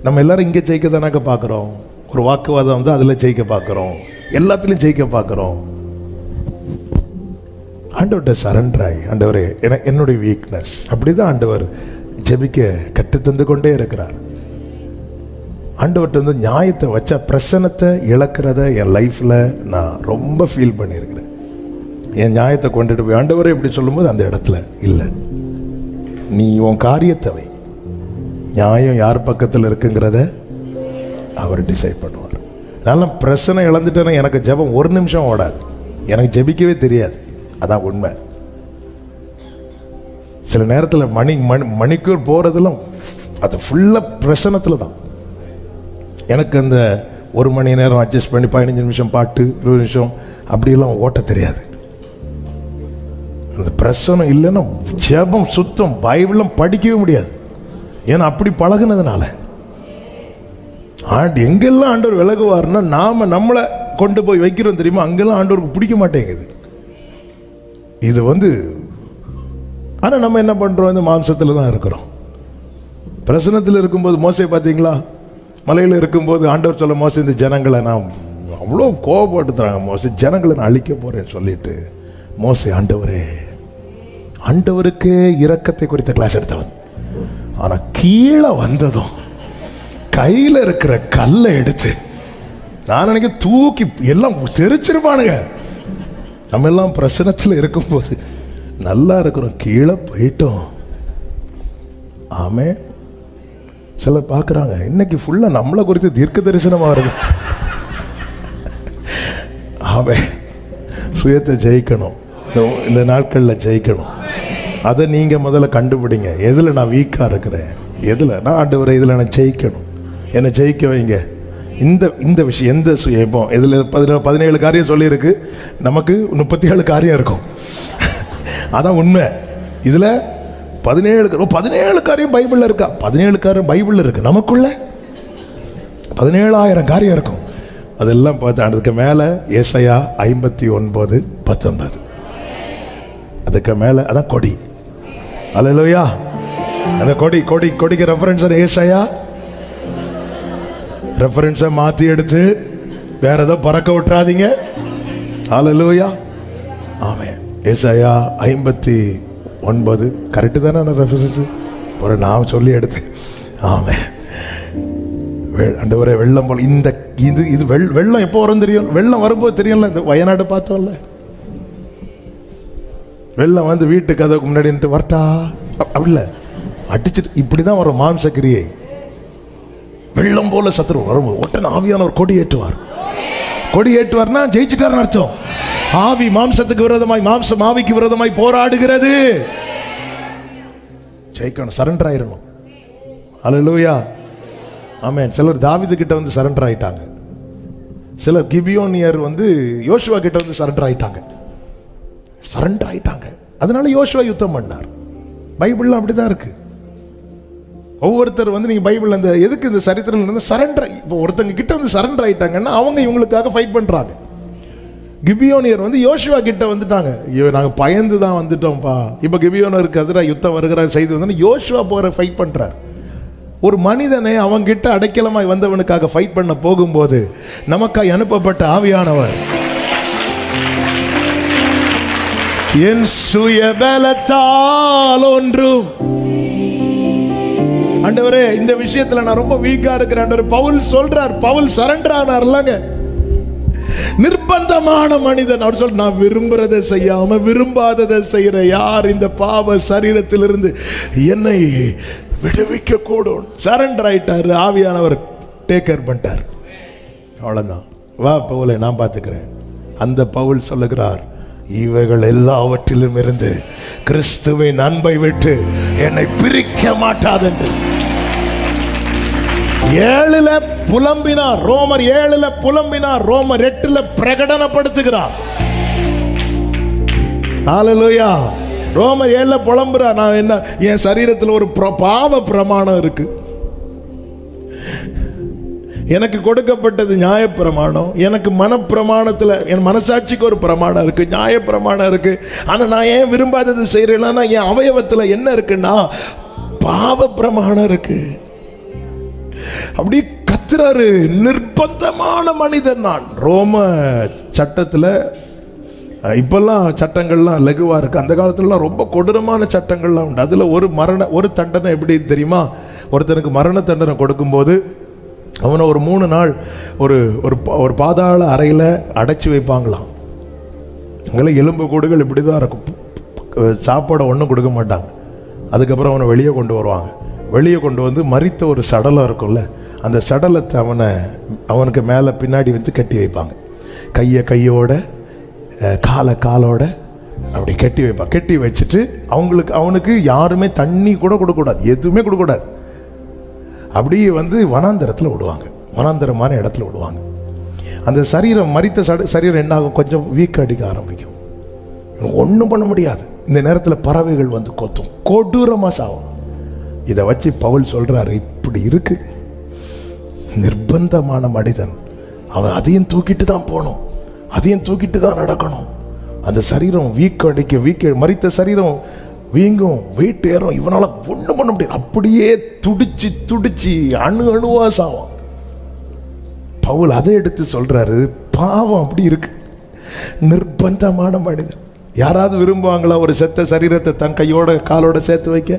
நம்ம எல்லாரும் இங்கே ஜெயிக்க தானாக்க பார்க்குறோம். ஒரு வாக்குவாதம் அதில் ஜெயிக்க பார்க்குறோம், எல்லாத்துலேயும் ஜெயிக்க பார்க்குறோம். ஆண்டவர்கிட்ட சரண்டர் ஆகி, ஆண்டவரே என்னுடைய வீக்னஸ், அப்படிதான் ஆண்டவர் ஜெபிக்க கற்றுத்தந்து கொண்டே இருக்கிறார். ஆண்டவர்கிட்ட நியாயத்தை வச்ச பிரசனத்தை இழக்கிறத என் லைஃப்பில் நான் ரொம்ப ஃபீல் பண்ணியிருக்கிறேன். என் நியாயத்தை கொண்டுட்டு போய் ஆண்டவரே இப்படி சொல்லும்போது அந்த இடத்துல இல்லை, நீ உன் காரியத்தை வை, நியாயம் யார் பக்கத்தில் இருக்குங்கிறத அவர் டிசைட் பண்ணுவார். அதனால பிரச்சனை இழந்துட்டேன்னா எனக்கு ஜெபம் ஒரு நிமிஷம் ஓடாது, எனக்கு ஜெபிக்கவே தெரியாது. அதான் உண்மை. சில நேரத்தில் மணிக்கூர் போகிறதெல்லாம் அது ஃபுல்லாக பிரசனத்தில் தான். எனக்கு அந்த 1 மணி நேரம் அட்ஜஸ்ட் பண்ணி 15 நிமிஷம் பாட்டு, 20 நிமிஷம் அப்படியெல்லாம் ஓட்ட தெரியாது. அந்த பிரசனம் இல்லைன்னா ஜெபம் சுத்தம், பைபிளும் படிக்கவே முடியாது. ஏன்னா அப்படி பழகுனதுனால. எங்கெல்லாம் ஆண்டவர் விலகுவார்னா நாம நம்மளை கொண்டு போய் வைக்கிறோம் தெரியுமா, அங்கெல்லாம் ஆண்டவருக்கு பிடிக்க மாட்டேங்குது. இது ஆனால் நம்ம என்ன பண்ணுறோம், இந்த மாம்சத்தில் தான் இருக்கிறோம். பிரசனத்தில் இருக்கும்போது மோசே பார்த்தீங்களா, மலையில் இருக்கும்போது ஆண்டவர் சொல்ல, மோசே இந்த ஜனங்களை நான் அவ்வளோ கோபப்படுத்துகிறாங்க, மோசே ஜனங்களை நான் அழிக்க போகிறேன்னு சொல்லிட்டு, மோசே ஆண்டவருக்கே இரக்கத்தை குறித்த கிளாஸ் எடுத்தவன். ஆனால் கீழே வந்ததும் கையில் இருக்கிற கல்லை எடுத்து, நான் நினைக்க தூக்கி எல்லாம் தெரிச்சிருப்பானுங்க. நம்ம எல்லாம் பிரசனத்தில் இருக்கும்போது நல்லா இருக்கிறோம், கீழே போயிட்டோம். ஆமே. சிலர் பார்க்குறாங்க, இன்னைக்கு ஃபுல்லாக நம்மளை குறித்து தீர்க்க தரிசனமாக வருது. ஆமே. சுயத்தை ஜெயிக்கணும், இந்த நாட்களில் ஜெயிக்கணும். அதை நீங்கள் முதல்ல கண்டுபிடிங்க. எதில் நான் வீக்காக இருக்கிறேன், எதில் நான் ஆண்டவரை இதில் நான் ஜெயிக்கணும், என்னை ஜெயிக்க வைங்க. இந்த விஷயம் எந்த சுயம், இப்போ இதில் 17 காரியம் சொல்லியிருக்கு, நமக்கு 37 காரியம் இருக்கும். அதான் உண்மை. இதில் 17 காரியம் பைபிளில் இருக்கா? 17 காரியம் பைபிளில் இருக்கு, நமக்குள்ள 17,000 காரியம் இருக்கும். அதெல்லாம் பார்த்து அதுக்கு மேலே ஏசாயா 59:19 அதுக்கு மேலே அதான் கொடி. அல்லேலூயா. அந்த கொடிக்கு ரெஃபரன்ஸ் ஏசாயா. ரெஃபரன்ஸை மாற்றி எடுத்து வேற ஏதோ பறக்க விட்டுறாதீங்க. அல்லேலூயா. ஆமென். ஏசாயா 59 கரெக்டு தானே ரெஃபரன்ஸ்? ஒரு நான் சொல்லி எடுத்து. ஆமென். ஆண்டவரே வெள்ளம் போல இந்த இது வெள்ளம் எப்போ வரும் தெரியும்? வெள்ளம் வரும்போது தெரியும்ல. இந்த வயநாடு பார்த்தோம்ல, வெள்ளம் வந்து வீட்டு கதவுக்கு முன்னாடி வரட்டா அப்படி இல்லை, அடிச்சுட்டு இப்படிதான் வரும் மாம்சக்கிரியை. வெள்ளம் போல சத்துரு வரும்போது ஒட்டன ஆவியானவர் கொடி ஏற்றுவார். கொடி ஏற்றுவார்னா ஜெயிச்சுட்டார்னு அர்த்தம். ஆவி மாம்சத்துக்கு விரோதமாய், மாம்சம் ஆவிக்கு விரோதமாய் போராடுகிறது. ஜெயிக்கணும், சரண்டர் ஆயிரணும். அல்லேலூயா. ஆமென். சிலர் தாவீது கிட்ட வந்து சரண்டர் ஆயிட்டாங்க. சிலர் கிபியோனியர் வந்து யோசுவா கிட்ட வந்து சரண்டர் ஆயிட்டாங்க. அதனால யோசுவா யுத்தம் பண்ணார். பைபிள்ல அப்படிதான் இருக்கு. ஒவ்வொருத்தர் வந்து நீங்க பைபிள் அந்த எதுக்கு இந்த சரித்திரம் சரண்டர், இப்போ ஒருத்தங்க கிட்ட வந்து சரண்டர் ஆயிட்டாங்கன்னா அவங்க இவங்களுக்காக ஃபைட் பண்றாங்க. கிபியோனியர் வந்து யோசுவா கிட்ட வந்துட்டாங்க. நாங்க பயந்து தான் வந்துட்டோம்ப்பா. இப்போ கிபியோனருக்கு எதிராக யுத்தம் வருகிற செய்தி வந்து யோசுவா போற ஃபைட் பண்றார். ஒரு மனிதனை அவங்கிட்ட அடைக்கலமாய் வந்தவனுக்காக ஃபைட் பண்ண போகும்போது நமக்காய் அனுப்பப்பட்ட ஆவியானவர் என் சுய பலத்தால் ஒன்றும். ஆண்டவரே இந்த விஷயத்துல நான் ரொம்ப வீக்கா இருக்கிறேன். பவுல் சொல்றார், பவுல் சரண்டர் ஆனார்லங்க. நிர்பந்தமான மனிதன் அவர் சொல்ற, நான் விரும்புறதை செய்யாம விரும்பாததை செய்யற யார் இந்த பாவ சரீரத்திலிருந்து என்னை விடுவிக்க கூடும். சரண்டர் ஆயிட்டாரு. ஆவியானவர் டேக் கேர் பண்ணிட்டார். அவ்வளவுதான். வா பவுலை நான் பார்த்துக்கிறேன். அந்த பவுல் சொல்லுகிறார், இவைகள் எல்லாவற்றிலும் இருந்து கிறிஸ்துவின் அன்பை விட்டு என்னை பிரிக்க மாட்டாதென்று 7 புலம்பினார். ரோமர் 7 புலம்பினார். ரோமர் 8 பிரகடனப்படுத்துகிறார். ஹல்லேலூயா. ரோமர் 7 புலம்புறா. நான் என்ன, என் சரீரத்தில் ஒரு பாவ பிரமாணம் இருக்கு. எனக்கு கொடுக்கப்பட்டது நியாயப்பிரமாணம். எனக்கு மனப்பிரமாணத்தில் என் மனசாட்சிக்கு ஒரு பிரமாணம் இருக்கு, நியாயப்பிரமாணம் இருக்கு. ஆனால் நான் ஏன் விரும்பாதது செய்யறேன்னா என் அவயவத்தில் என்ன இருக்குன்னா பாவ பிரமாணம் இருக்கு. அப்படி கத்துறாரு. நிர்பந்தமான மனிதன் நான். ரோம சட்டத்தில் இப்பெல்லாம் சட்டங்கள்லாம் லகுவா இருக்கு. அந்த காலத்துலலாம் ரொம்ப கொடூரமான சட்டங்கள்லாம் உண்டு. அதில் ஒரு தண்டனை எப்படி தெரியுமா? ஒருத்தனுக்கு மரண தண்டனை கொடுக்கும்போது அவனை ஒரு 3 நாள் ஒரு பாதாள அறையில் அடைச்சி வைப்பாங்களாம். அங்கெல்லாம் எலும்பு கூடுகள் இப்படி தான் இருக்கும். சாப்பாடை ஒன்றும் கொடுக்க மாட்டாங்க. அதுக்கப்புறம் அவனை வெளியே கொண்டு வருவாங்க. வெளியே கொண்டு வந்து மரித்த ஒரு சடலம் இருக்கும்ல, அந்த சடலத்தை அவனுக்கு மேலே பின்னாடி வந்து கட்டி வைப்பாங்க. கையோட காலோட அப்படி கட்டி வைப்பாங்க. கட்டி வச்சுட்டு அவனுக்கு யாருமே தண்ணி கூட கொடுக்கக்கூடாது, எதுவுமே கொடுக்கக்கூடாது. அப்படியே வந்து வனாந்தரத்தில் விடுவாங்க. வனாந்தரமான இடத்துல விடுவாங்க. அந்த சரீரம் மரித்த சரீரம் என்ன ஆகும்? கொஞ்சம் வீக் அடிக்க ஆரம்பிக்கும். ஒன்றும் பண்ண முடியாது. இந்த நேரத்தில் பறவைகள் வந்து கொத்தும், கொடூரமாக சாகும். இதை வச்சு பவுல் சொல்றாரு, இப்படி இருக்கு நிர்பந்தமான மனிதன். அவன் அதையும் தூக்கிட்டு தான் போகணும், அதையும் தூக்கிட்டு தான் நடக்கணும். அந்த சரீரம் வீக்க மரித்த சரீரம் வீங்கும், வெயிட் ஏறும். இவனால ஒன்றும் பண்ண முடியாது. அப்படியே துடிச்சு அணுவா சாவான். பவுல் அதை எடுத்து சொல்றாரு, பாவம் அப்படி இருக்கு, நிர்பந்தமான மனிதன். யாராவது விரும்புவாங்களா ஒரு செத்த சரீரத்தை தன் கையோட காலோட சேர்த்து வைக்க?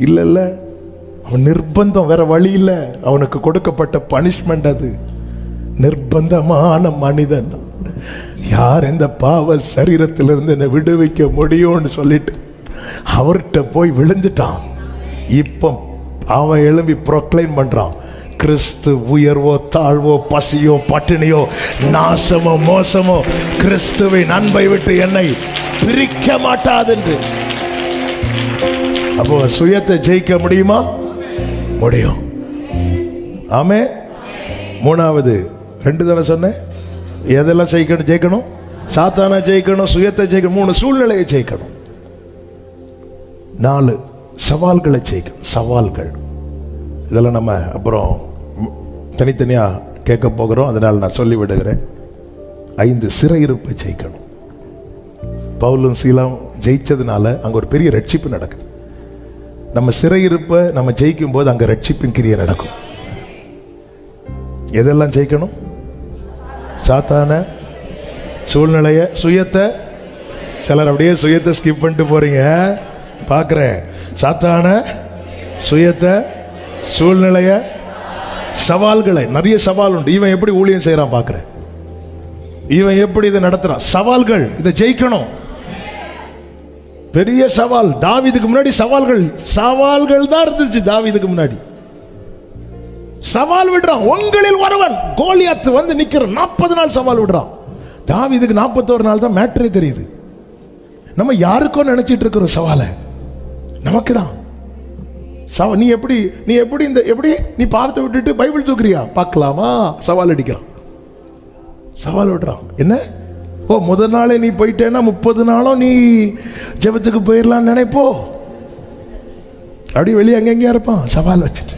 இல்ல. அவன் நிர்பந்தம், வேற வழி இல்லை. அவனுக்கு கொடுக்கப்பட்ட பனிஷ்மெண்ட் அது. நிர்பந்தமான மனிதன். யார் இந்த பாவ சரீரத்திலிருந்து என்னை விடுவிக்க முடியும்னு சொல்லிட்டு அவர்கிட்ட போய் விழுந்துட்டான். இப்போ அவன் எழும்பி ப்ரொக்ளைம் பண்றான், கிறிஸ்து உயர்வோ தாழ்வோ பசியோ பட்டினியோ நாசமோ மோசமோ கிறிஸ்துவின் அன்பை விட்டு என்னை பிரிக்க மாட்டாதென்று. அப்போ சுயத்தை ஜெயிக்க முடியுமா? முடியும். ஆமே. மூணாவது 2 தானே சொன்னேன். எதெல்லாம் ஜெயிக்கணும்? சாத்தானா ஜெயிக்கணும், சுயத்தை ஜெயிக்கணும், 3 சூழ்நிலையை ஜெயிக்கணும், 4 சவால்களை ஜெயிக்கணும். சவால்கள் இதெல்லாம் நம்ம அப்புறம் தனித்தனியா கேட்க போகிறோம். அதனால் நான் சொல்லி விடுகிறேன். 5 சிறையிருப்பை ஜெயிக்கணும். பவுலும் சீலாவும் ஜெயிச்சதுனால அங்க ஒரு பெரிய ரட்சிப்பு நடக்குது. நம்ம சிறையிருப்பை நம்ம ஜெயிக்கும் போது அங்க ரட்சிப்பின் கிரியை நடக்கும். எதெல்லாம் ஜெயிக்கணும்? சாத்தான, சூழ்நிலைய, சுயத்தை. சிலர் அப்படியே சுயத்தை ஸ்கிப் பண்ணிட்டு போறீங்க, பார்க்குறேன். சாத்தான, சுயத்தை, சூழ்நிலைய, சவால்களை. நிறைய சவால் உண்டு. இவன் எப்படி ஊழியம் செய்யறான் பார்க்குறேன், இவன் எப்படி இதை நடத்துறான். சவால்கள், இதை ஜெயிக்கணும். பெரிய சவால். தாவீதுக்கு முன்னாடி சவால்கள் தான் இருந்துச்சு. தாவீதுக்கு முன்னாடி சவால் விடுறான். உங்களில் ஒருவன் கோலியாத் வந்து நிக்கிறான். 40 நாள் சவால் விடுறான். தாவீதுக்கு 41 நாள் தான் மேட்டரே தெரியுது. நம்ம யாருக்கோ நினைச்சிட்டு இருக்கிறோம் சவாலை, நமக்கு தான். நீ எப்படி நீ பாவத்தை விட்டுட்டு பைபிள் தூக்குறியா பார்க்கலாமா? சவால் அடிக்கிறான், சவால் விடுறான். என்ன? முதல் நாளே நீ போயிட்டேன்னா 30 நாளும் நீ ஜெபத்துக்கு போயிடலான்னு நினைப்போ. அப்படி வெளியே அங்கெங்கேயா இருப்பான் சவால் வச்சுட்டு.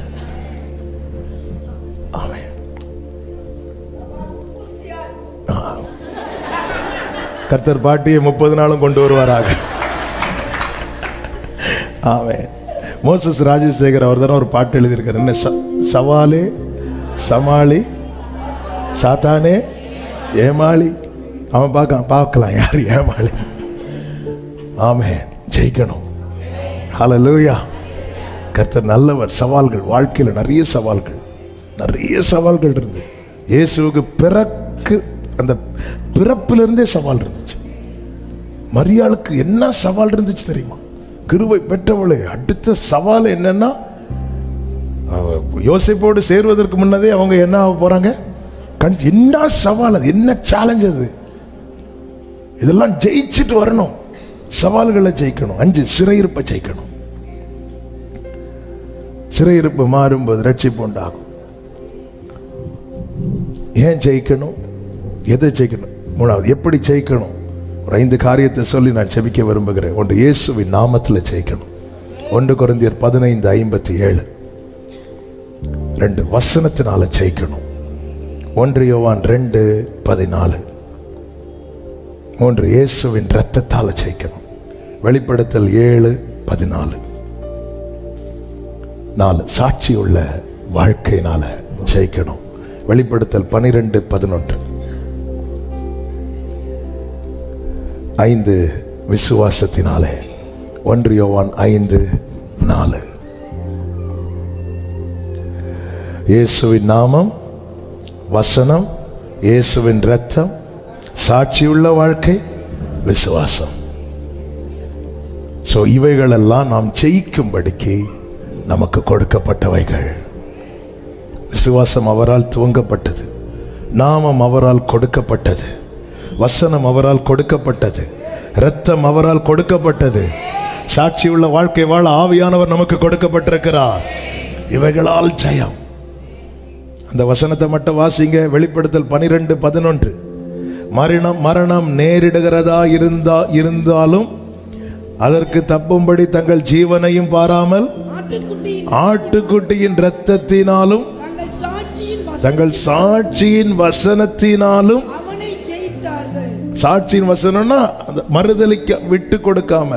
கர்த்தர் பாட்டியை 30 நாளும் கொண்டு வருவாராக. ஆமென். மோசஸ் ராஜசேகர் அவர் தானே ஒரு பாட்டு எழுதியிருக்காரு. என்ன? சவாலே சமாளி, சாத்தானே ஏமாளி. அவன் பார்க்கலாம் யார் ஏமாளி. ஆமென். ஜெயிக்கணும். ஹல்லேலூயா. கர்த்தர் நல்லவர். சவால்கள் வாழ்க்கையில் நிறைய சவால்கள் இருந்து. இயேசுவுக்கு அந்த பிறப்பிலிருந்தே சவால் இருந்துச்சு. மரியாளுக்கு என்ன சவால் இருந்துச்சு தெரியுமா? கிருபை பெற்றவளே, அடுத்த சவால் என்னன்னா, யோசேப்போடு சேருவதற்கு முன்னதே அவங்க என்ன ஆக போறாங்க? என்ன சவால் அது, என்ன சேலஞ்ச் அது. இதெல்லாம் ஜெயிச்சுட்டு வரணும். சவால்களை ஜெயிக்கணும். 5 சிறையிருப்பை ஜெயிக்கணும். சிறையிருப்பு மாறும்போது ரட்சிப்பு உண்டாகும். ஏன் ஜெயிக்கணும்? எதை ஜெயிக்கணும்? 3வது எப்படி ஜெயிக்கணும்? ஒரு 5 காரியத்தை சொல்லி நான் ஜெபிக்க விரும்புகிறேன். 1, இயேசுவின் நாமத்தில் ஜெயிக்கணும். 1 கொரிந்தியர் 15:57. 2, வசனத்தினால ஜெயிக்கணும். 1 யோவான் 2:14. 3, இயேசுவின் இரத்தத்தால ஜெயிக்கணும். வெளிப்படுத்தல் 7:14. 4, சாட்சி உள்ள வாழ்க்கையினால ஜெயிக்கணும். வெளிப்படுத்தல் 12:11. 5, விசுவாசத்தினாலே. 1 யோவான் 5:4. இயேசுவின் நாமம், வசனம், இயேசுவின் இரத்தம், சாட்சியுள்ள வாழ்க்கை, விசுவாசம். இவைகளெல்லாம் நாம் ஜெயிக்கும்படிக்கு நமக்கு கொடுக்கப்பட்டவைகள். விசுவாசம் அவரால் துவங்கப்பட்டது, நாமம் அவரால் கொடுக்கப்பட்டது, வசனம் அவரால் கொடுக்கப்பட்டது, இரத்தம் அவரால் கொடுக்கப்பட்டது, சாட்சியுள்ள வாழ்க்கை வாழ ஆவியானவர் நமக்கு கொடுக்கப்பட்டிருக்கிறார். இவைகளால் ஜெயம். அந்த வசனத்தை மட்டும் வாசிங்க. வெளிப்படுத்தல் 12:11. மரணம் நேரிடுகிறதா இருந்தாலும் அதற்கு தப்பும்படி தங்கள் ஜீவனையும் பாராமல் ஆட்டுக்குட்டியின் இரத்தத்தினாலும் தங்கள் சாட்சியின் வசனத்தினாலும். சாட்சியின் வசனம்னா அந்த மறுதலிக்க விட்டு கொடுக்காம,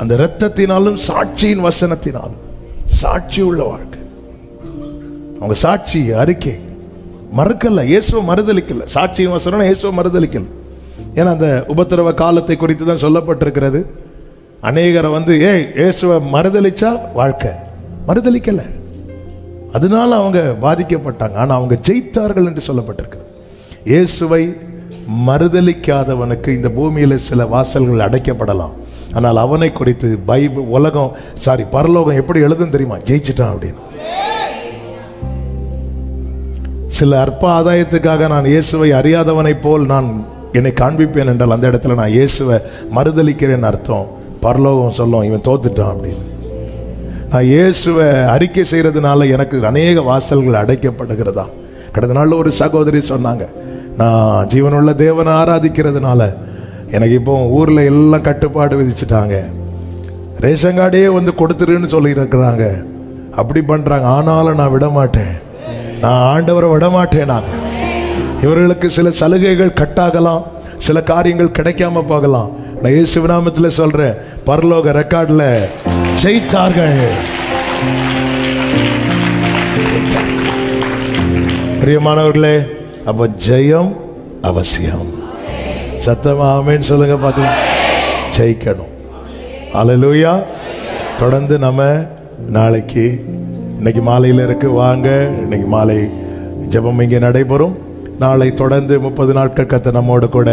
அந்த இரத்தத்தினாலும் சாட்சியின் வசனத்தினாலும். சாட்சி உள்ள வாழ்க்கை. அவங்க சாட்சி அறிக்கை மறுக்கல, இயேசுவை மறுதலிக்கல. சாட்சியின் வசனம் இயேசுவை மறுதலிக்கல. ஏன்னா அந்த உபத்திரவ காலத்தை குறித்து தான் சொல்லப்பட்டிருக்கிறது. அநேகரை இயேசுவை மறுதலிச்சா வாழ்க்கை, மறுதலிக்கல, அதனால அவங்க பாதிக்கப்பட்டாங்க. ஆனா அவங்க ஜெயித்தார்கள் என்று சொல்லப்பட்டிருக்கிறது. இயேசுவை மறுதலிக்காதவனுக்கு இந்த பூமியில சில வாசல்கள் அடைக்கப்படலாம். ஆனால் அவனை குறித்து பரலோகம் எப்படி எழுதும் தெரியுமா? ஜெயிச்சிட்டான் அப்படின்னு. சில அற்ப ஆதாயத்துக்காக நான் இயேசுவை அறியாதவனை போல் நான் என்னை காண்பிப்பேன் என்றால் அந்த இடத்துல நான் இயேசுவை மறுதலிக்கிறேன்னு அர்த்தம். பரலோகம் சொல்லும் இவன் தோத்துட்டான் அப்படின்னு. நான் இயேசுவை அறிக்கை செய்யறதுனால எனக்கு அநேக வாசல்கள் அடைக்கப்படுகிறதா. கடந்த நாள் ஒரு சகோதரி சொன்னாங்க, நான் ஜீவனுள்ள தேவனை ஆராதிக்கிறதுனால எனக்கு இப்போ ஊர்ல எல்லாம் கட்டுப்பாடு விதிச்சுட்டாங்க, ரேஷன் கார்டே வந்து கொடுத்துருன்னு சொல்லி இருக்கிறாங்க, அப்படி பண்றாங்க. ஆனாலும் நான் விட மாட்டேன். நான் ஆண்டவரை விடமாட்டேனாங்க. இவர்களுக்கு சில சலுகைகள் கட்டாகலாம், சில காரியங்கள் கிடைக்காம போகலாம். நான் இயேசு நாமத்தில் சொல்றேன், பரலோக ரெக்கார்ட்ல ஜெயித்தார்கள். பிரியமானவர்களே, அப்ப ஜெயம் அவசியம். சத்தமா ஆமென் சொல்லுங்க பார்க்கலாம். ஜெயிக்கணும். அல்லேலூயா. தொடர்ந்து நம்ம நாளைக்கு, இன்னைக்கு மாலையில் இருக்கு, வாங்க. இன்னைக்கு மாலை ஜெபம் இங்கே நடைபெறும். நாளை தொடர்ந்து 30 நாட்கள் கர்த்தர் நம்மோடு கூட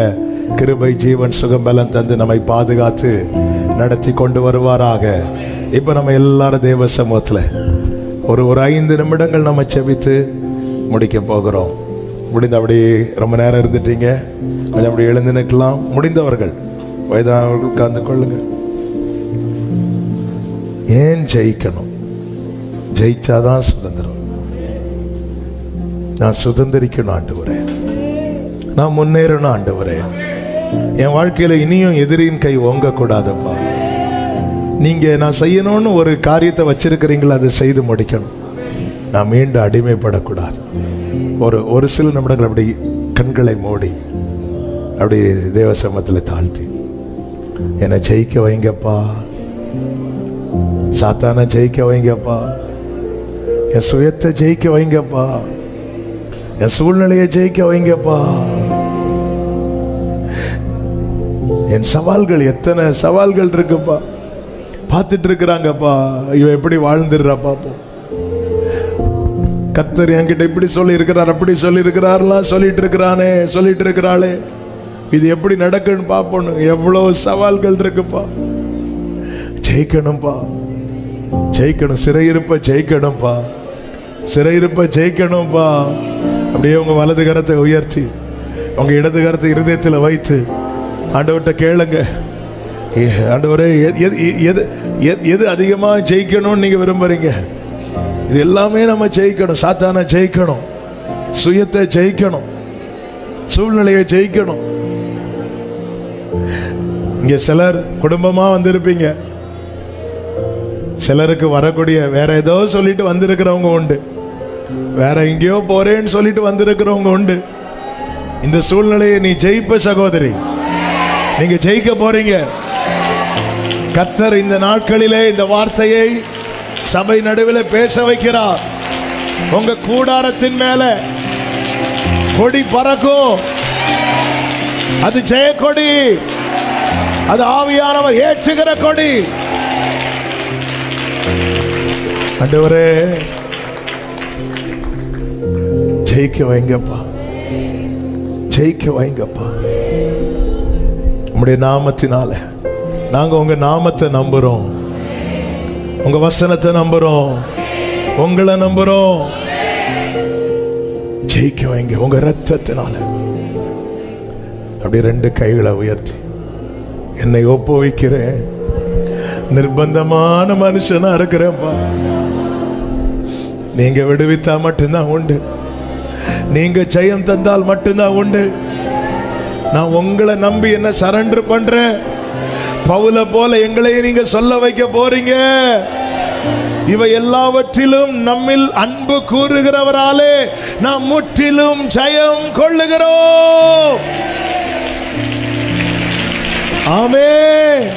கிருபை, ஜீவன், சுகம், பலன் தந்து நம்மை பாதுகாத்து நடத்தி கொண்டு வருவாராக. இப்போ நம்ம எல்லாரும் தேவ சமூகத்தில் ஒரு 5 நிமிடங்கள் நம்ம செபித்து முடிக்க போகிறோம். முடிந்த அப்படி ரொம்ப நேரம் இருந்துட்டீங்க, கொஞ்சம் அப்படி எழுந்து நிற்கலாம். முடிந்தவர்கள், வயதானவர்கள் உட்கார்ந்து கொள்ளுங்க. ஏன் ஜெயிக்கணும்? ஜெயிச்சாதான் சுதந்திரம். நான் சுதந்திரிக்கணும் ஆண்டவரே, நான் முன்னேறணும் ஆண்டவரே. என் வாழ்க்கையில இனியும் எதிரியின் கை ஓங்க கூடாதப்பா. நீங்க நான் செய்யணும்னு ஒரு காரியத்தை வச்சிருக்கிறீங்களா, அதை செய்து முடிக்கணும். நான் மீண்டும் அடிமைப்படக்கூடாது. ஒரு சில நிமிடங்கள் அப்படி கண்களை மூடி அப்படி தேவ சமூகத்தில் தாழ்த்தி, என்னை ஜெயிக்க வைங்கப்பா, சாத்தான ஜெயிக்க வைங்கப்பா, என் சுயத்தை ஜெயிக்க வைங்கப்பா, என் சூழ்நிலையை ஜெயிக்க வைங்கப்பா. என் சவால்கள், எத்தனை சவால்கள் இருக்குப்பா, பார்த்துட்டு இருக்கிறாங்கப்பா. இவன் எப்படி வாழ்ந்துடுறா பாப்போம். கர்த்தர் என்கிட்ட இப்படி சொல்லி இருக்கிறார், அப்படி சொல்லி இருக்கிறார்லாம் சொல்லிட்டு இருக்கிறானே, சொல்லிட்டு இருக்கிறாளே, இது எப்படி நடக்குன்னு பார்ப்போம். எவ்வளவு சவால்கள் இருக்குப்பா. ஜெயிக்கணும்பா, ஜெயிக்கணும். சிறையிருப்ப ஜெயிக்கணும்பா, சிறையிருப்ப ஜெயிக்கணும்பா. அப்படியே உங்க வலது கரத்தை உயர்த்தி உங்க இடது கரத்தை இருதயத்தில் வைத்து ஆண்டவர்கிட்ட கேளுங்க. ஆண்டவரே, எது அதிகமாக ஜெயிக்கணும்னு நீங்க விரும்புறீங்க? இது எல்லாமே நம்ம ஜெயிக்கணும். சாத்தான ஜெயிக்கணும், சுயத்தை ஜெயிக்கணும், சூழ்நிலையை ஜெயிக்கணும். இங்க சிலர் குடும்பமா வந்திருப்பீங்க, சிலருக்கு வரக்கூடிய வேற ஏதோ சொல்லிட்டு வந்திருக்கிறவங்க உண்டு, வேற எங்கேயோ போறேன்னு சொல்லிட்டு வந்திருக்கிறவங்க உண்டு. இந்த சூழ்நிலையை நீ ஜெயிப்ப சகோதரி, நீங்க ஜெயிக்க போறீங்க. கர்த்தர் இந்த நாட்களிலே இந்த வார்த்தையை சபை நடுவில் பேச வைக்கிறார். உங்க கூடாரத்தின் மேல கொடி பறக்கும், அது ஜெய கொடி, அது ஆவியானவர் ஏற்றுகிற கொடி. ஆண்டவரே, ஜெயிக்க வைங்கப்பா, ஜெயிக்க வைங்கப்பா. உம்முடைய நாமத்தினால நாங்க உங்க நாமத்தை நம்புறோம், உங்க வசனத்தை நம்புறோம், உங்களை நம்புறோம். ஜெயிக்க வைங்க உங்க ரத்தத்தினால. அப்படி 2 கைகளை உயர்த்தி, என்னை ஒப்புவிக்கிறேன், நிர்பந்தமான மனுஷனா இருக்கிறேன்ப்பா. நீங்க விடுவித்தா மட்டும்தான் உண்டு, நீங்க ஜெயம் தந்தால் மட்டும்தான் உண்டு. நான் உங்களை நம்பி என்ன சரண்டர் பண்றேன். பவுல போல எங்களையே நீங்க சொல்ல வைக்க போறீங்க. இவை எல்லாவற்றிலும் நம்மில் அன்பு கூறுகிறவராலே நாம் முற்றிலும் ஜெயம் கொள்ளுகிறோம். ஆமென்,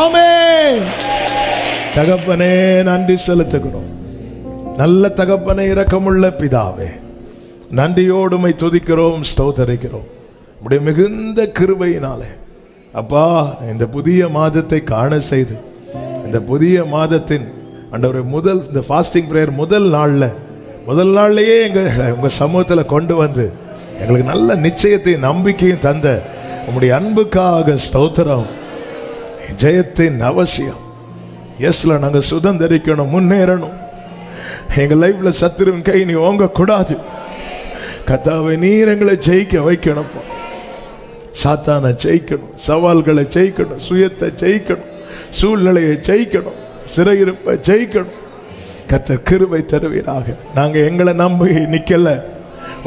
ஆமென். தகப்பனே, நன்றி செலுத்துகிறோம். நல்ல தகப்பனே, இரக்கமுள்ள பிதாவே, நன்றியோடு உம்மை துதிக்கிறோம், ஸ்தோத்தரிக்கிறோம். உம்முடைய மிகுந்த கிருபையினாலே அப்பா, இந்த புதிய மாதத்தை காண செய்து, இந்த புதிய மாதத்தின் ஆண்டவரே இந்த ஃபாஸ்டிங் பிரேயர் முதல் நாள்லயே உங்க சமூகத்தில் கொண்டு வந்து எங்களுக்கு நல்ல நிச்சயத்தையும் நம்பிக்கையும் தந்த உம்முடைய அன்புக்காக ஸ்தோத்திரம். ஜெயத்தின் அவசியம். எஸ்ல நாங்கள் சுதந்திரிக்கணும், முன்னேறணும். எங்க லைஃப்ல சத்துருவின் கை நீ ஓங்க கூடாது. கர்த்தாவே, நீர் எங்களை ஜெயிக்க வைக்கணும். சாத்தானை ஜெயிக்கணும், சவால்களை ஜெயிக்கணும், சுயத்தை ஜெயிக்கணும், சூழ்நிலையை ஜெயிக்கணும், சிறையிருப்பை ஜெயிக்கணும். கர்த்தர் கிருபை தருவீராக. நாங்க எங்களை நம்பி நிக்கல,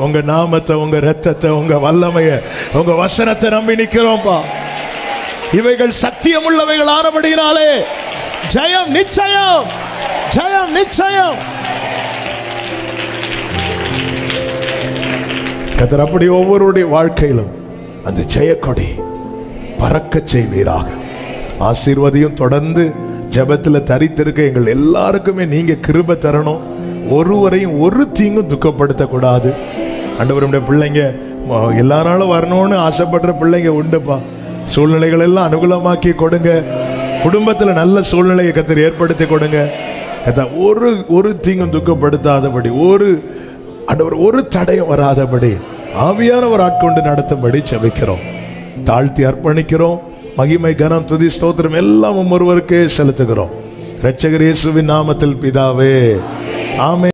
உங்க நாமத்தை, உங்க ரத்தத்தை, உங்க வல்லமைய, உங்க வசனத்தை நம்பி நிக்கிறோம்பா. இவைகள் சத்தியம் உள்ளவைகள் ஆனபடினாலே ஜெயம் நிச்சயம், ஜெயம் நிச்சயம். கர்த்தர் அப்படி ஒவ்வொருடைய வாழ்க்கையிலும் அந்த ஜெயக்கொடி பறக்க செய்வீராக. ஆசீர்வாதியும் தொடர்ந்து ஜெபத்தில் தரித்திருக்க எங்கள் எல்லாருக்குமே நீங்க கிருபை தரணும். ஒருவரையும் ஒரு தீங்கும் துக்கப்படுத்தக்கூடாது. ஆண்டவருடைய பிள்ளைங்க எல்லாராலும் வரணும்னு ஆசைப்படுற பிள்ளைங்க உண்டுப்பா. சூழ்நிலைகள் எல்லாம் அனுகூலமாக்கி கொடுங்க. குடும்பத்தில் நல்ல சூழ்நிலையை கர்த்தர் ஏற்படுத்தி கொடுங்க. ஒரு தீங்கும் துக்கப்படுத்தாதபடி, ஒரு தடையும் வராதபடி ஆவியானவர் ஆட்கொண்டு நடத்தும்படி ஜெபிக்கிறோம். தாழ்த்தி அர்ப்பணிக்கிறோம். மகிமை, கனம், துதி, ஸ்தோத்திரம் எல்லாம் ஒருவருக்கே செலுத்துகிறோம். இரட்சகர் இயேசுவின் நாமத்தில் பிதாவே, ஆமென்.